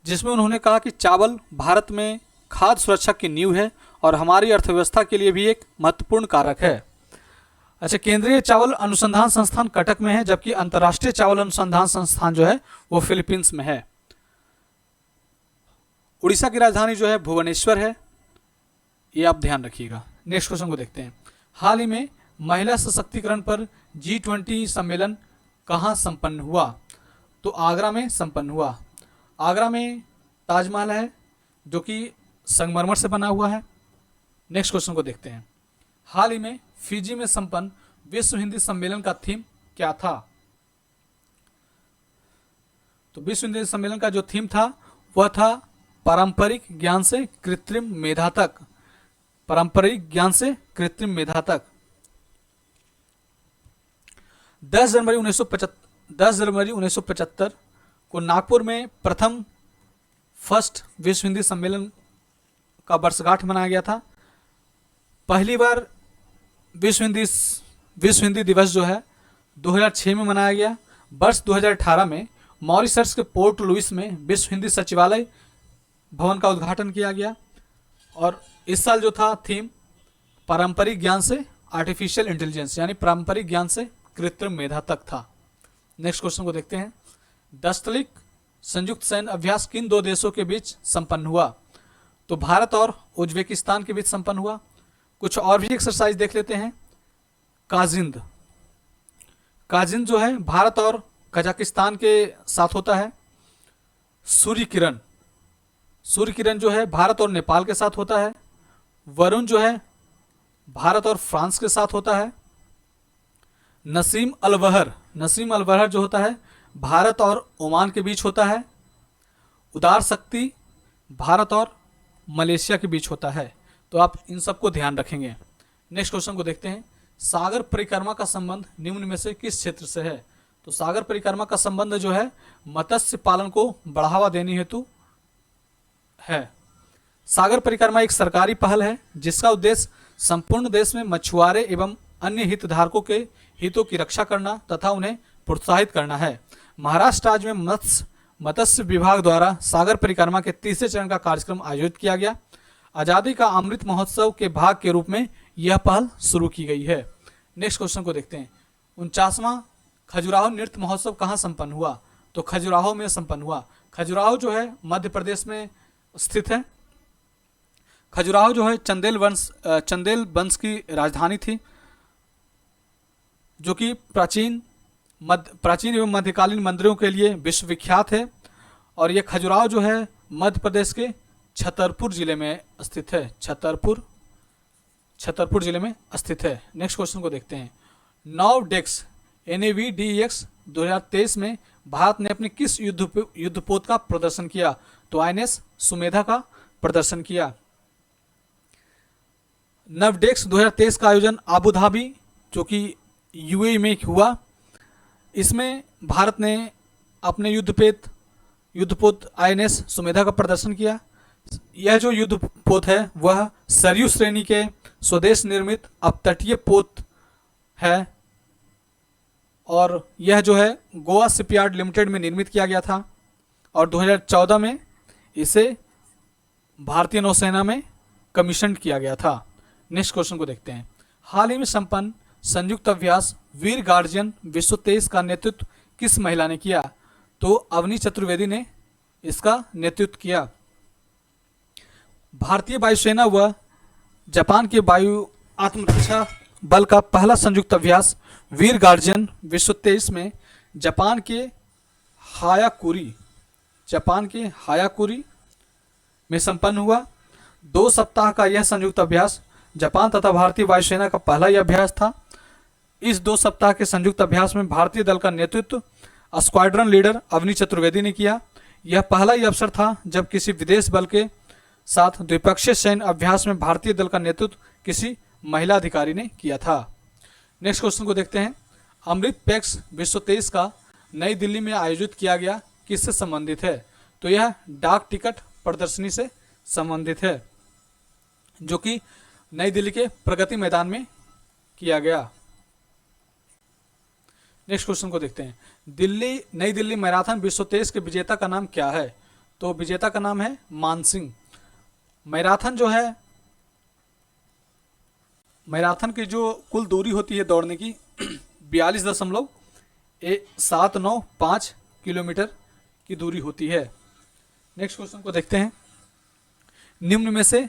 जिसमें उन्होंने कहा कि चावल भारत में खाद्य सुरक्षा की नींव है और हमारी अर्थव्यवस्था के लिए भी एक महत्वपूर्ण कारक है। अच्छा, केंद्रीय चावल अनुसंधान संस्थान कटक में है, जबकि अंतर्राष्ट्रीय चावल अनुसंधान संस्थान जो है वो फिलीपींस में है। उड़ीसा की राजधानी जो है भुवनेश्वर है, ये आप ध्यान रखिएगा। नेक्स्ट क्वेश्चन को देखते हैं। हाल ही में महिला सशक्तिकरण पर G20 सम्मेलन कहाँ संपन्न हुआ? तो आगरा में संपन्न हुआ। आगरा में ताजमहल है जो कि संगमरमर से बना हुआ है। नेक्स्ट क्वेश्चन को देखते हैं। हाल ही में फिजी में संपन्न विश्व हिंदी सम्मेलन का थीम क्या था? तो विश्व हिंदी सम्मेलन का जो थीम था वह था पारंपरिक ज्ञान से कृत्रिम मेधा तक। पारंपरिक ज्ञान से कृत्रिम मेधा तक। 10 जनवरी 1975 को नागपुर में फर्स्ट विश्व हिंदी सम्मेलन का वर्षगांठ मनाया गया था। पहली बार विश्व हिंदी दिवस जो है 2006 में मनाया गया। वर्ष 2018 में मॉरिशस के पोर्ट लुइस में विश्व हिंदी सचिवालय भवन का उद्घाटन किया गया और इस साल जो था थीम पारंपरिक ज्ञान से आर्टिफिशियल इंटेलिजेंस, यानी पारंपरिक ज्ञान से कृत्रिम मेधा तक था। नेक्स्ट क्वेश्चन को देखते हैं। दस्तलिक संयुक्त सैन्य अभ्यास किन दो देशों के बीच संपन्न हुआ? तो भारत और उज्बेकिस्तान के बीच संपन्न हुआ। कुछ और भी एक्सरसाइज देख लेते हैं। काजिंद जो है भारत और कजाकिस्तान के साथ होता है। सूर्य किरण जो है भारत और नेपाल के साथ होता है। वरुण जो है भारत और फ्रांस के साथ होता है। नसीम अलवहर जो होता है भारत और ओमान के बीच होता है। उदार शक्ति भारत और मलेशिया के बीच होता है। तो आप इन सबको ध्यान रखेंगे। नेक्स्ट क्वेश्चन को देखते हैं। सागर परिक्रमा का संबंध निम्न में से किस क्षेत्र से है? तो सागर परिक्रमा का संबंध जो है मत्स्य पालन को बढ़ावा देने हेतु है। सागर परिक्रमा एक सरकारी पहल है जिसका उद्देश्य संपूर्ण देश में मछुआरे एवं अन्य हितधारकों के हितों की रक्षा करना तथा उन्हें प्रोत्साहित करना है। महाराष्ट्र राज्य में मत्स्य विभाग द्वारा सागर परिक्रमा के तीसरे चरण का कार्यक्रम आयोजित किया गया। आज़ादी का अमृत महोत्सव के भाग के रूप में यह पहल शुरू की गई है। नेक्स्ट क्वेश्चन को देखते हैं। 49वां खजुराहो नृत्य महोत्सव कहाँ संपन्न हुआ? तो खजुराहो में संपन्न हुआ। खजुराहो जो है मध्य प्रदेश में स्थित है। खजुराहो जो है चंदेल वंश की राजधानी थी, जो कि प्राचीन एवं मध्यकालीन मंदिरों के लिए विश्वविख्यात है। और ये खजुराहो जो है मध्य प्रदेश के छतरपुर जिले में स्थित है। छतरपुर जिले में स्थित है। नेक्स्ट क्वेश्चन को देखते हैं। नौवडेक्स NAVDEX 2023 में भारत ने अपने किस युद्धपोत का प्रदर्शन किया? तो INS सुमेधा का प्रदर्शन किया। नवडेक्स 2023 का आयोजन आबू धाबी जो कि UAE में हुआ। इसमें भारत ने अपने युद्धपोत INS सुमेधा का प्रदर्शन किया। यह जो युद्धपोत है वह सरयू श्रेणी के स्वदेश निर्मित अपतटीय पोत है और यह जो है गोवा शिपयार्ड लिमिटेड में निर्मित किया गया था और 2014 में इसे भारतीय नौसेना में कमीशन किया गया था। नेक्स्ट क्वेश्चन को देखते हैं। हाल ही में संपन्न संयुक्त अभ्यास वीर गार्जियन 2023 का नेतृत्व किस महिला ने किया? तो अवनी चतुर्वेदी ने इसका नेतृत्व किया। भारतीय वायुसेना व जापान के वायु आत्मरक्षा बल का पहला संयुक्त अभ्यास वीर गार्जियन 2023 में जापान के हायाकुरी में संपन्न हुआ। 2 सप्ताह का यह संयुक्त अभ्यास जापान तथा भारतीय वायुसेना का पहला यह अभ्यास था। इस 2 सप्ताह के संयुक्त अभ्यास में भारतीय दल का नेतृत्व स्क्वाड्रन लीडर अवनी चतुर्वेदी ने किया। यह पहला ही अवसर था जब किसी विदेश बल के साथ द्विपक्षीय सैन्य अभ्यास में भारतीय दल का नेतृत्व किसी महिला अधिकारी ने किया था। नेक्स्ट क्वेश्चन को देखते हैं। अमृत पैक्स 2023 का नई दिल्ली में आयोजित किया गया किससे संबंधित है? तो यह डाक टिकट प्रदर्शनी से संबंधित है, जो कि नई दिल्ली के प्रगति मैदान में किया गया। नेक्स्ट क्वेश्चन को देखते हैं। नई दिल्ली मैराथन 2023 के विजेता का नाम क्या है? तो विजेता का नाम है मान सिंह। मैराथन जो है, मैराथन की जो कुल दूरी होती है दौड़ने की 42.795 किलोमीटर की दूरी होती है। नेक्स्ट क्वेश्चन को देखते हैं। निम्न में से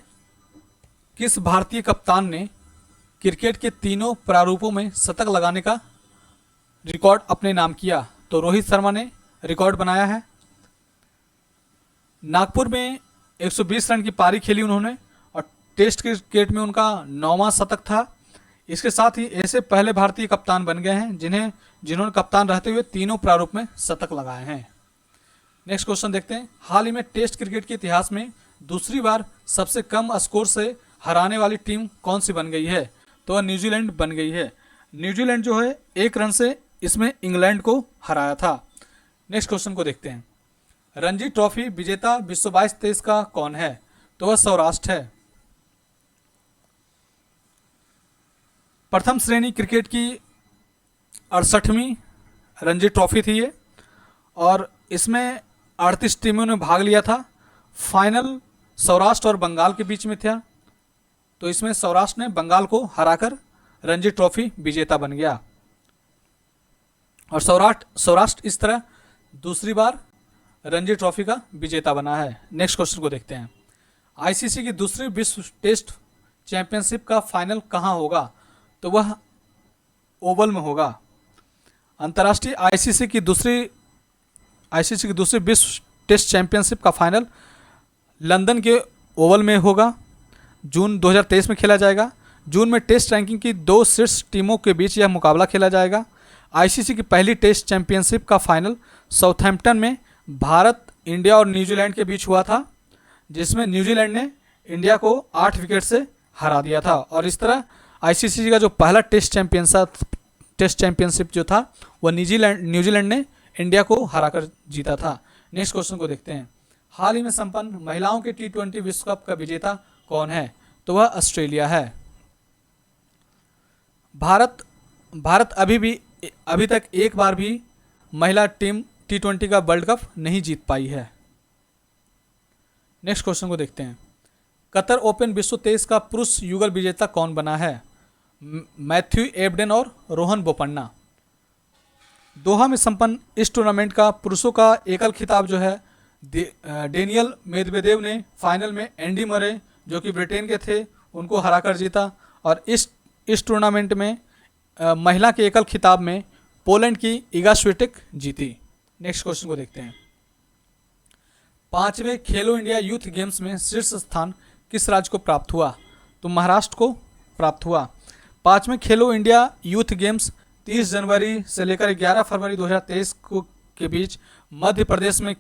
किस भारतीय कप्तान ने क्रिकेट के तीनों प्रारूपों में शतक लगाने का रिकॉर्ड अपने नाम किया? तो रोहित शर्मा ने रिकॉर्ड बनाया है। नागपुर में 120 रन की पारी खेली उन्होंने और टेस्ट क्रिकेट में उनका 9वां शतक था। इसके साथ ही ऐसे पहले भारतीय कप्तान बन गए हैं जिन्होंने कप्तान रहते हुए तीनों प्रारूप में शतक लगाए हैं। नेक्स्ट क्वेश्चन देखते हैं। हाल ही में टेस्ट क्रिकेट के इतिहास में दूसरी बार सबसे कम स्कोर से हराने वाली टीम कौन सी बन गई है? तो वह न्यूजीलैंड बन गई है। न्यूजीलैंड जो है 1 रन से इसमें इंग्लैंड को हराया था। नेक्स्ट क्वेश्चन को देखते हैं। रणजी ट्रॉफी विजेता विश्व 22-23 का कौन है? तो वह सौराष्ट्र है। प्रथम श्रेणी क्रिकेट की 68वीं रणजी ट्रॉफी थी ये, और इसमें 38 टीमों ने भाग लिया था। फाइनल सौराष्ट्र और बंगाल के बीच में था, तो इसमें सौराष्ट्र ने बंगाल को हराकर रणजी ट्रॉफी विजेता बन गया और सौराष्ट्र इस तरह दूसरी बार रणजी ट्रॉफी का विजेता बना है। नेक्स्ट क्वेश्चन को देखते हैं। आईसीसी की दूसरी विश्व टेस्ट चैंपियनशिप का फाइनल कहां होगा? तो वह ओवल में होगा। अंतर्राष्ट्रीय आईसीसी की दूसरी विश्व टेस्ट चैंपियनशिप का फाइनल लंदन के ओवल में होगा। जून 2023 में खेला जाएगा। जून में टेस्ट रैंकिंग की 2 शीर्ष टीमों के बीच यह मुकाबला खेला जाएगा। आईसीसी की पहली टेस्ट चैंपियनशिप का फाइनल साउथहैम्पटन में भारत, इंडिया और न्यूजीलैंड के बीच हुआ था, जिसमें न्यूजीलैंड ने इंडिया को 8 विकेट से हरा दिया था। और इस तरह आईसीसी का जो पहला टेस्ट चैंपियनशिप जो था वह न्यूजीलैंड ने इंडिया को हराकर जीता था। नेक्स्ट क्वेश्चन को देखते हैं। हाल ही में संपन्न महिलाओं के T20 विश्व कप का विजेता कौन है? तो वह ऑस्ट्रेलिया है। भारत अभी तक एक बार भी महिला टीम T20 का वर्ल्ड कप नहीं जीत पाई है। नेक्स्ट क्वेश्चन को देखते हैं। कतर ओपन विश्व 23 का पुरुष युगल विजेता कौन बना है? मैथ्यू एबडेन और रोहन बोपन्ना। दोहा में संपन्न इस टूर्नामेंट का पुरुषों का एकल खिताब जो है डेनियल मेदवेदेव ने फाइनल में एंडी मरे, जो कि ब्रिटेन के थे, उनको हराकर जीता। और इस टूर्नामेंट में महिला के एकल खिताब में पोलैंड की इगा स्विटेक जीती। नेक्स्ट क्वेश्चन को देखते हैं। 5वें खेलो इंडिया यूथ गेम्स में शीर्ष स्थान किस राज्य को प्राप्त हुआ? तो महाराष्ट्र को प्राप्त हुआ। 5वें खेलो इंडिया यूथ गेम्स 30 जनवरी से लेकर 11 फरवरी 2023 के बीच मध्य प्रदेश में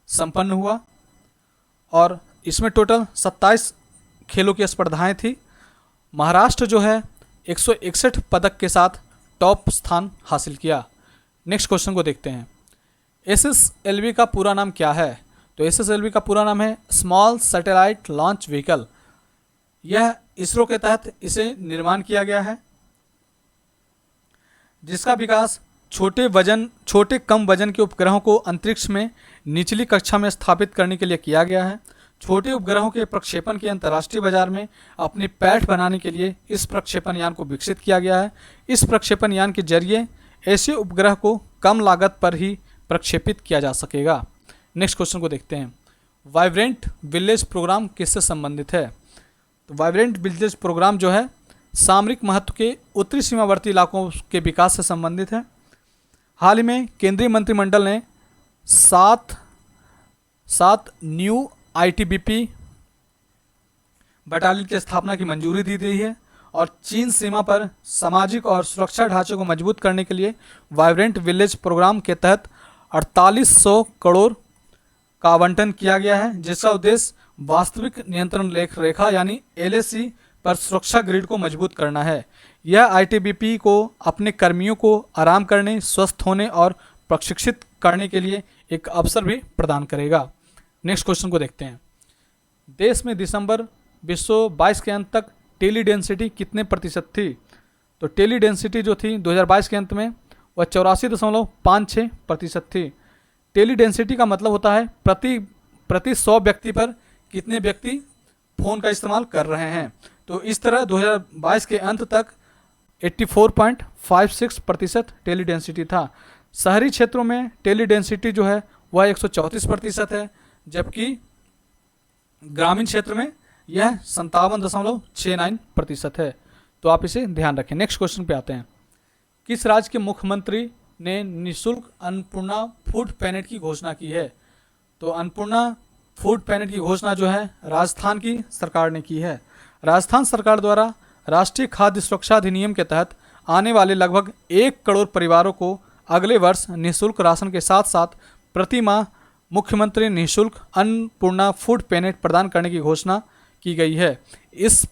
संपन्न हुआ और इसमें टोटल 27 खेलों की स्पर्धाएं थी। महाराष्ट्र जो है 161 पदक के साथ टॉप स्थान हासिल किया। नेक्स्ट क्वेश्चन को देखते हैं। SSLV का पूरा नाम क्या है? तो SSLV का पूरा नाम है स्मॉल सैटेलाइट लॉन्च व्हीकल। यह इसरो के तहत इसे निर्माण किया गया है, जिसका विकास छोटे कम वजन के उपग्रहों को अंतरिक्ष में निचली कक्षा में स्थापित करने के लिए किया गया है। छोटे उपग्रहों के प्रक्षेपण के अंतर्राष्ट्रीय बाजार में अपनी पैठ बनाने के लिए इस प्रक्षेपण यान को विकसित किया गया है। इस प्रक्षेपण यान के जरिए ऐसे उपग्रह को कम लागत पर ही प्रक्षेपित किया जा सकेगा। नेक्स्ट क्वेश्चन को देखते हैं। वाइब्रेंट विलेज प्रोग्राम किससे संबंधित है? तो वाइब्रेंट विलेज प्रोग्राम जो है सामरिक महत्व के उत्तरी सीमावर्ती इलाकों के विकास से संबंधित है। हाल ही में केंद्रीय मंत्रिमंडल ने 7 न्यू ITBP बटालियन की स्थापना की मंजूरी दी गई है और चीन सीमा पर सामाजिक और सुरक्षा ढांचे को मजबूत करने के लिए वाइब्रेंट विलेज प्रोग्राम के तहत 4800 करोड़ का आवंटन किया गया है, जिसका उद्देश्य वास्तविक नियंत्रण रेखा यानी एलएसी पर सुरक्षा ग्रिड को मजबूत करना है। यह आईटीबीपी को अपने कर्मियों को आराम करने, स्वस्थ होने और प्रशिक्षित करने के लिए एक अवसर भी प्रदान करेगा। नेक्स्ट क्वेश्चन को देखते हैं। देश में दिसंबर 2022 के अंत तक टेली डेंसिटी कितने प्रतिशत थी? तो टेली डेंसिटी जो थी 2022 के अंत में वह 84.56% थी। टेली डेंसिटी का मतलब होता है प्रति 100 व्यक्ति पर कितने व्यक्ति फ़ोन का इस्तेमाल कर रहे हैं। तो इस तरह 2022 के अंत तक 84.56% टेली डेंसिटी था। शहरी क्षेत्रों में टेली डेंसिटी जो है वह 134% है, जबकि ग्रामीण क्षेत्र में यह 57.69% है। तो आप इसे ध्यान रखें। नेक्स्ट क्वेश्चन पे आते हैं। किस राज्य के मुख्यमंत्री ने निःशुल्क अन्नपूर्णा फूड पैकेट की घोषणा की है? तो अन्नपूर्णा फूड पैकेट की घोषणा जो है राजस्थान की सरकार ने की है। राजस्थान सरकार द्वारा राष्ट्रीय खाद्य सुरक्षा अधिनियम के तहत आने वाले लगभग 1 करोड़ परिवारों को अगले वर्ष निःशुल्क राशन के साथ साथ प्रति माह मुख्यमंत्री निःशुल्क अन्नपूर्णा फूड पैकेट प्रदान करने की घोषणा की गई है। इस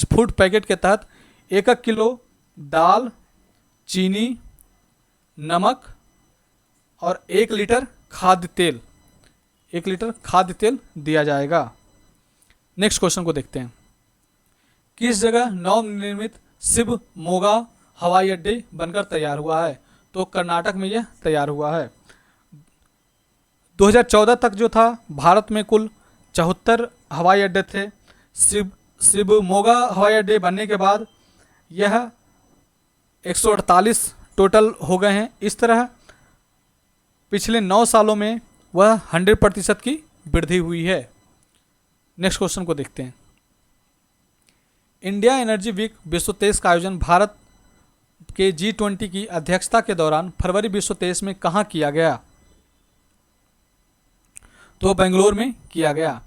फूड पैकेट के तहत 1 किलो दाल, चीनी, नमक और 1 लीटर खाद्य तेल दिया जाएगा। नेक्स्ट क्वेश्चन को देखते हैं। किस जगह नवनिर्मित शिव मोगा हवाई अड्डे बनकर तैयार हुआ है? तो कर्नाटक में यह तैयार हुआ है। 2014 तक जो था भारत में कुल 74 हवाई अड्डे थे। शिव मोगा हवाई अड्डे बनने के बाद यह 148 टोटल हो गए हैं। इस तरह पिछले 9 सालों में वह 100% की वृद्धि हुई है। नेक्स्ट क्वेश्चन को देखते हैं। इंडिया एनर्जी वीक 2023 का आयोजन भारत के G20 की अध्यक्षता के दौरान फरवरी 2023 में कहाँ किया गया? तो बेंगलोर में किया गया।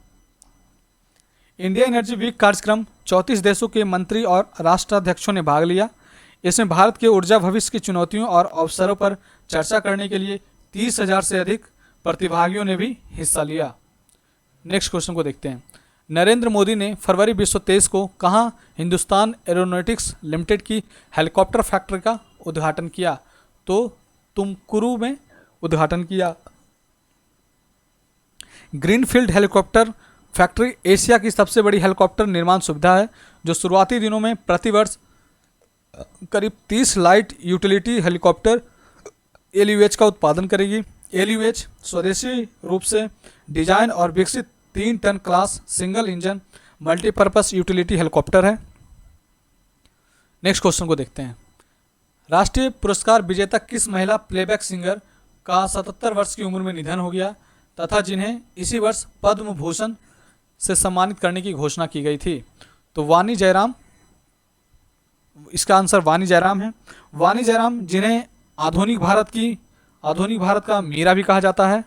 इंडिया एनर्जी वीक कार्यक्रम 34 देशों के मंत्री और राष्ट्राध्यक्षों ने भाग लिया। इसमें भारत के ऊर्जा भविष्य की चुनौतियों और अवसरों पर चर्चा करने के लिए 30,000 से अधिक प्रतिभागियों ने भी हिस्सा लिया। नेक्स्ट क्वेश्चन को देखते हैं। नरेंद्र मोदी ने फरवरी 2023 को कहाँ हिंदुस्तान एरोनॉटिक्स लिमिटेड की हेलीकॉप्टर फैक्ट्री का उद्घाटन किया? तो तुमकुरू में उद्घाटन किया। ग्रीनफील्ड हेलीकॉप्टर फैक्ट्री एशिया की सबसे बड़ी हेलीकॉप्टर निर्माण सुविधा है, जो शुरुआती दिनों में प्रतिवर्ष करीब 30 लाइट यूटिलिटी हेलीकॉप्टर LUH का उत्पादन करेगी। LUH स्वदेशी रूप से डिजाइन और विकसित 3 ton class single engine multipurpose utility helicopter है। नेक्स्ट क्वेश्चन को देखते हैं। राष्ट्रीय पुरस्कार विजेता किस महिला प्लेबैक सिंगर का 77 वर्ष की उम्र में निधन हो गया तथा जिन्हें इसी वर्ष पद्म भूषण से सम्मानित करने की घोषणा की गई थी? तो वाणी जयराम। इसका आंसर वाणी जयराम है। वाणी जयराम जिन्हें आधुनिक भारत का मीरा भी कहा जाता है।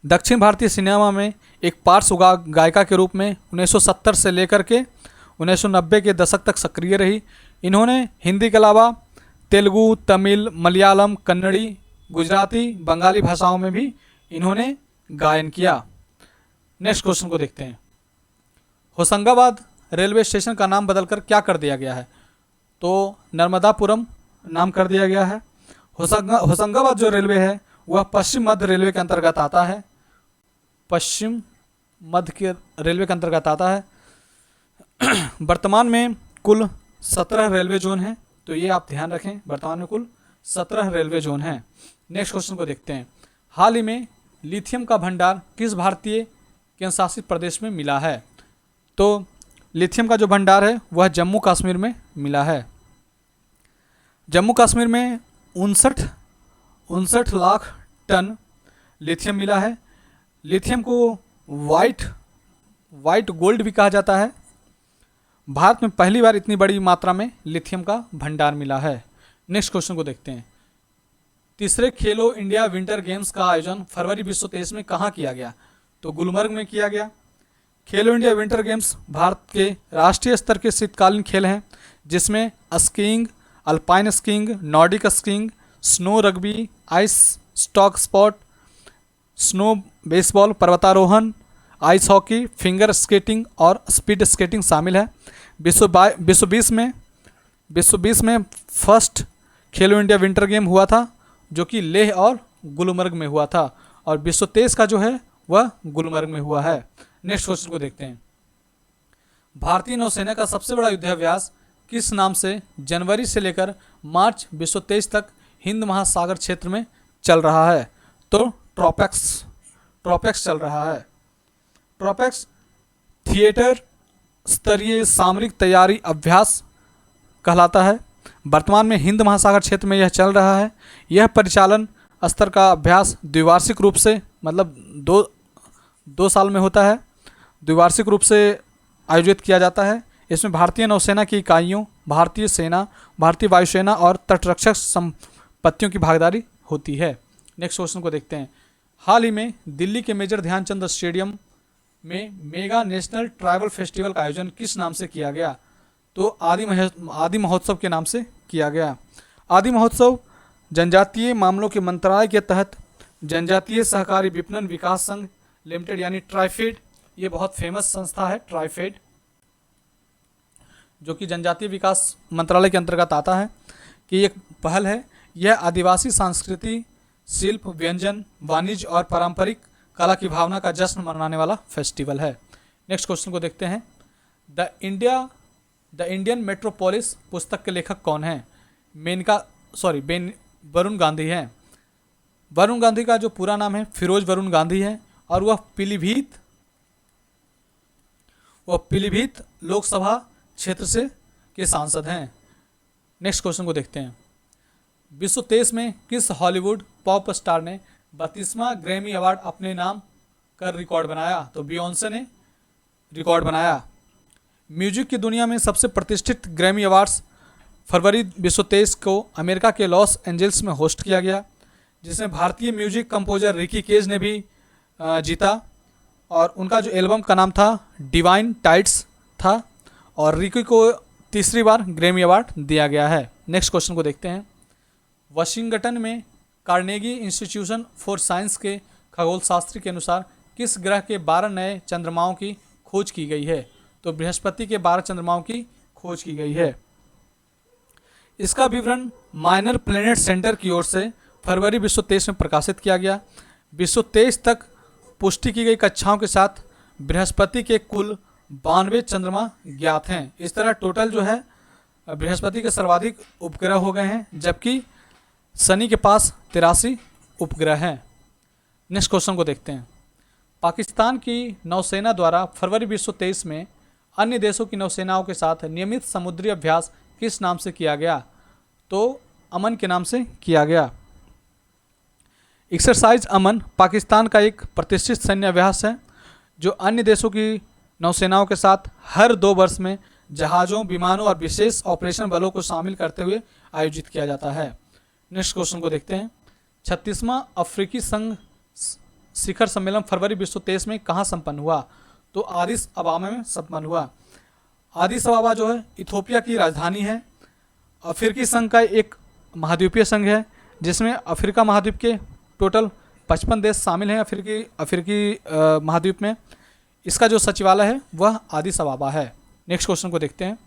दक्षिण भारतीय सिनेमा में एक पार्श्व गायिका के रूप में 1970 से लेकर के 1990 के दशक तक सक्रिय रही। इन्होंने हिंदी के अलावा तेलुगु, तमिल, मलयालम, कन्नड़ी, गुजराती, बंगाली भाषाओं में भी इन्होंने गायन किया। नेक्स्ट क्वेश्चन को देखते हैं। होशंगाबाद रेलवे स्टेशन का नाम बदलकर क्या कर दिया गया है? तो नर्मदापुरम नाम कर दिया गया है। होशंगाबाद जो रेलवे है वह पश्चिम मध्य रेलवे के अंतर्गत आता है। पश्चिम मध्य के रेलवे के अंतर्गत आता है। वर्तमान में कुल 17 रेलवे जोन हैं, तो ये आप ध्यान रखें। वर्तमान में कुल 17 रेलवे जोन हैं। नेक्स्ट क्वेश्चन को देखते हैं। हाल ही में लिथियम का भंडार किस भारतीय केंद्र शासित प्रदेश में मिला है? तो लिथियम का जो भंडार है वह जम्मू कश्मीर में मिला है। जम्मू कश्मीर में 59 लाख टन लिथियम मिला है। लिथियम को वाइट गोल्ड भी कहा जाता है। भारत में पहली बार इतनी बड़ी मात्रा में लिथियम का भंडार मिला है। नेक्स्ट क्वेश्चन को देखते हैं। तीसरे खेलो इंडिया विंटर गेम्स का आयोजन फरवरी 2023 में कहाँ किया गया? तो गुलमर्ग में किया गया। खेलो इंडिया विंटर गेम्स भारत के राष्ट्रीय स्तर के शीतकालीन खेल हैं, जिसमें skiing, alpine skiing, Nordic skiing, snow rugby, ice stock spot, snow baseball, पर्वतारोहण, आइस हॉकी, फिंगर स्केटिंग और स्पीड स्केटिंग शामिल है। विश्व 20 में फर्स्ट खेलो इंडिया विंटर गेम हुआ था, जो कि लेह और गुलमर्ग में हुआ था, और विश्व 23 का जो है वह गुलमर्ग में हुआ है। नेक्स्ट क्वेश्चन को देखते हैं। भारतीय नौसेना का सबसे बड़ा युद्धाभ्यास किस नाम से जनवरी से लेकर मार्च विश्व 23 तक हिंद महासागर क्षेत्र में चल रहा है? तो ट्रोपेक्स चल रहा है। ट्रोपेक्स थिएटर स्तरीय सामरिक तैयारी अभ्यास कहलाता है। वर्तमान में हिंद महासागर क्षेत्र में यह चल रहा है। यह परिचालन स्तर का अभ्यास द्विवार्षिक रूप से, मतलब दो साल में होता है, द्विवार्षिक रूप से आयोजित किया जाता है। इसमें भारतीय नौसेना की इकाइयों, भारतीय सेना, भारतीय वायुसेना और तटरक्षक संपत्तियों की भागीदारी होती है। नेक्स्ट क्वेश्चन को देखते हैं। हाल ही में दिल्ली के मेजर ध्यानचंद स्टेडियम में मेगा नेशनल ट्राइबल फेस्टिवल का आयोजन किस नाम से किया गया? तो आदि महोत्सव के नाम से किया गया। आदि महोत्सव जनजातीय मामलों के मंत्रालय के तहत जनजातीय सहकारी विपणन विकास संघ लिमिटेड यानी ट्राइफेड, ये बहुत फेमस संस्था है ट्राइफेड, जो कि जनजातीय विकास मंत्रालय के अंतर्गत आता है, कि एक पहल है। यह आदिवासी संस्कृति, शिल्प, व्यंजन, वाणिज्य और पारंपरिक कला की भावना का जश्न मनाने वाला फेस्टिवल है। नेक्स्ट क्वेश्चन को देखते हैं। द इंडियन मेट्रोपोलिस पुस्तक के लेखक कौन हैं? वरुण गांधी हैं। वरुण गांधी का जो पूरा नाम है फिरोज वरुण गांधी है, और वह पीलीभीत लोकसभा क्षेत्र से के सांसद हैं। नेक्स्ट क्वेश्चन को देखते हैं। विश्व 23 में किस हॉलीवुड पॉप स्टार ने 32वां ग्रैमी अवार्ड अपने नाम कर रिकॉर्ड बनाया? तो बियोंसे ने रिकॉर्ड बनाया। म्यूजिक की दुनिया में सबसे प्रतिष्ठित ग्रैमी अवार्ड्स फरवरी विश्व 23 को अमेरिका के लॉस एंजल्स में होस्ट किया गया, जिसमें भारतीय म्यूजिक कंपोजर रिकी केज ने भी जीता, और उनका जो एल्बम का नाम था डिवाइन टाइड्स था, और रिकी को तीसरी बार ग्रैमी अवार्ड दिया गया है। नेक्स्ट क्वेश्चन को देखते हैं। वाशिंगटन में कार्नेगी इंस्टीट्यूशन फॉर साइंस के खगोलशास्त्री के अनुसार किस ग्रह के 12 नए चंद्रमाओं की खोज की गई है? तो बृहस्पति के 12 चंद्रमाओं की खोज की गई है। इसका विवरण माइनर प्लैनेट सेंटर की ओर से फरवरी विश्व 23 में प्रकाशित किया गया। विश्व 23 तक पुष्टि की गई कक्षाओं के साथ बृहस्पति के कुल 92 चंद्रमा ज्ञात हैं। इस तरह टोटल जो है बृहस्पति के सर्वाधिक उपग्रह हो गए हैं, जबकि शनि के पास 83 उपग्रह हैं। नेक्स्ट क्वेश्चन को देखते हैं। पाकिस्तान की नौसेना द्वारा फरवरी विश्व 23 में अन्य देशों की नौसेनाओं के साथ नियमित समुद्री अभ्यास किस नाम से किया गया? तो अमन के नाम से किया गया। एक्सरसाइज अमन पाकिस्तान का एक प्रतिष्ठित सैन्य अभ्यास है, जो अन्य देशों की नौसेनाओं के साथ हर 2 वर्ष में जहाज़ों, विमानों और विशेष ऑपरेशन बलों को शामिल करते हुए आयोजित किया जाता है। नेक्स्ट क्वेश्चन को देखते हैं। 36वां अफ्रीकी संघ शिखर सम्मेलन फरवरी विश्व 23 में कहाँ संपन्न हुआ? तो आदिस अबाबा में संपन्न हुआ। आदिस अबाबा जो है इथोपिया की राजधानी है। अफ्रीकी संघ का एक महाद्वीपीय संघ है, जिसमें अफ्रीका महाद्वीप के टोटल 55 देश शामिल हैं। अफ्रीकी महाद्वीप में इसका जो सचिवालय है वह आदिस अबाबा है। नेक्स्ट क्वेश्चन को देखते हैं।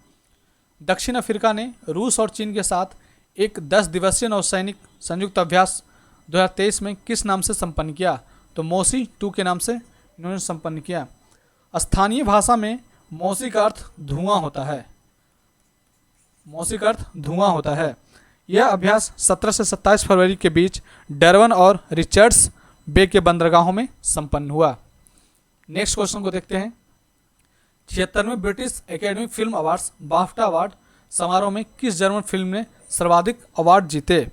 दक्षिण अफ्रीका ने रूस और चीन के साथ एक 10 दिवसीय नौसैनिक संयुक्त अभ्यास 2023 में किस नाम से संपन्न किया? तो मौसी 2 के नाम से इन्होंने संपन्न किया। स्थानीय भाषा में मौसी का अर्थ धुआं होता है। मौसी का अर्थ धुआं होता है। यह अभ्यास 17 से 27 फरवरी के बीच डरवन और रिचर्ड्स बे के बंदरगाहों में संपन्न हुआ। नेक्स्ट क्वेश्चन को देखते हैं। 76वें British academy film awards BAFTA award समारोह में किस जर्मन फिल्म ने सर्वाधिक अवार्ड जीते?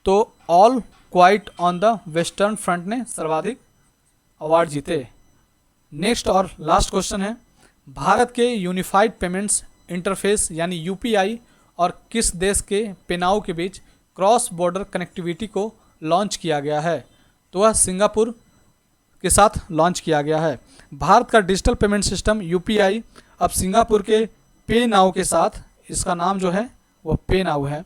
तो all quite on the western front ने सर्वाधिक अवार्ड जीते। नेक्स्ट और लास्ट क्वेश्चन है। भारत के यूनिफाइड पेमेंट्स इंटरफेस यानी यूपीआई और किस देश के पेनाऊ के बीच क्रॉस बॉर्डर कनेक्टिविटी को लॉन्च किया गया है? तो वह सिंगापुर के साथ लॉन्च किया गया है। भारत का डिजिटल पेमेंट सिस्टम यूपीआई अब सिंगापुर के पे नाउ के साथ, इसका नाम जो है वो पे नाउ है,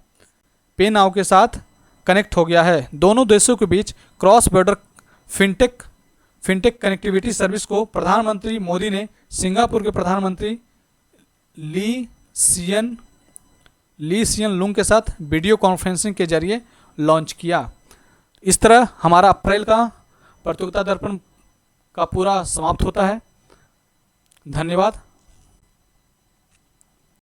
पे नाउ के साथ कनेक्ट हो गया है। दोनों देशों के बीच cross border fintech connectivity service को प्रधानमंत्री मोदी ने सिंगापुर के प्रधानमंत्री ली सियन लुंग के साथ वीडियो कॉन्फ्रेंसिंग के जरिए लॉन्च किया। इस तरह हमारा अप्रैल का प्रतियोगिता दर्पण का पूरा समाप्त होता है। धन्यवाद।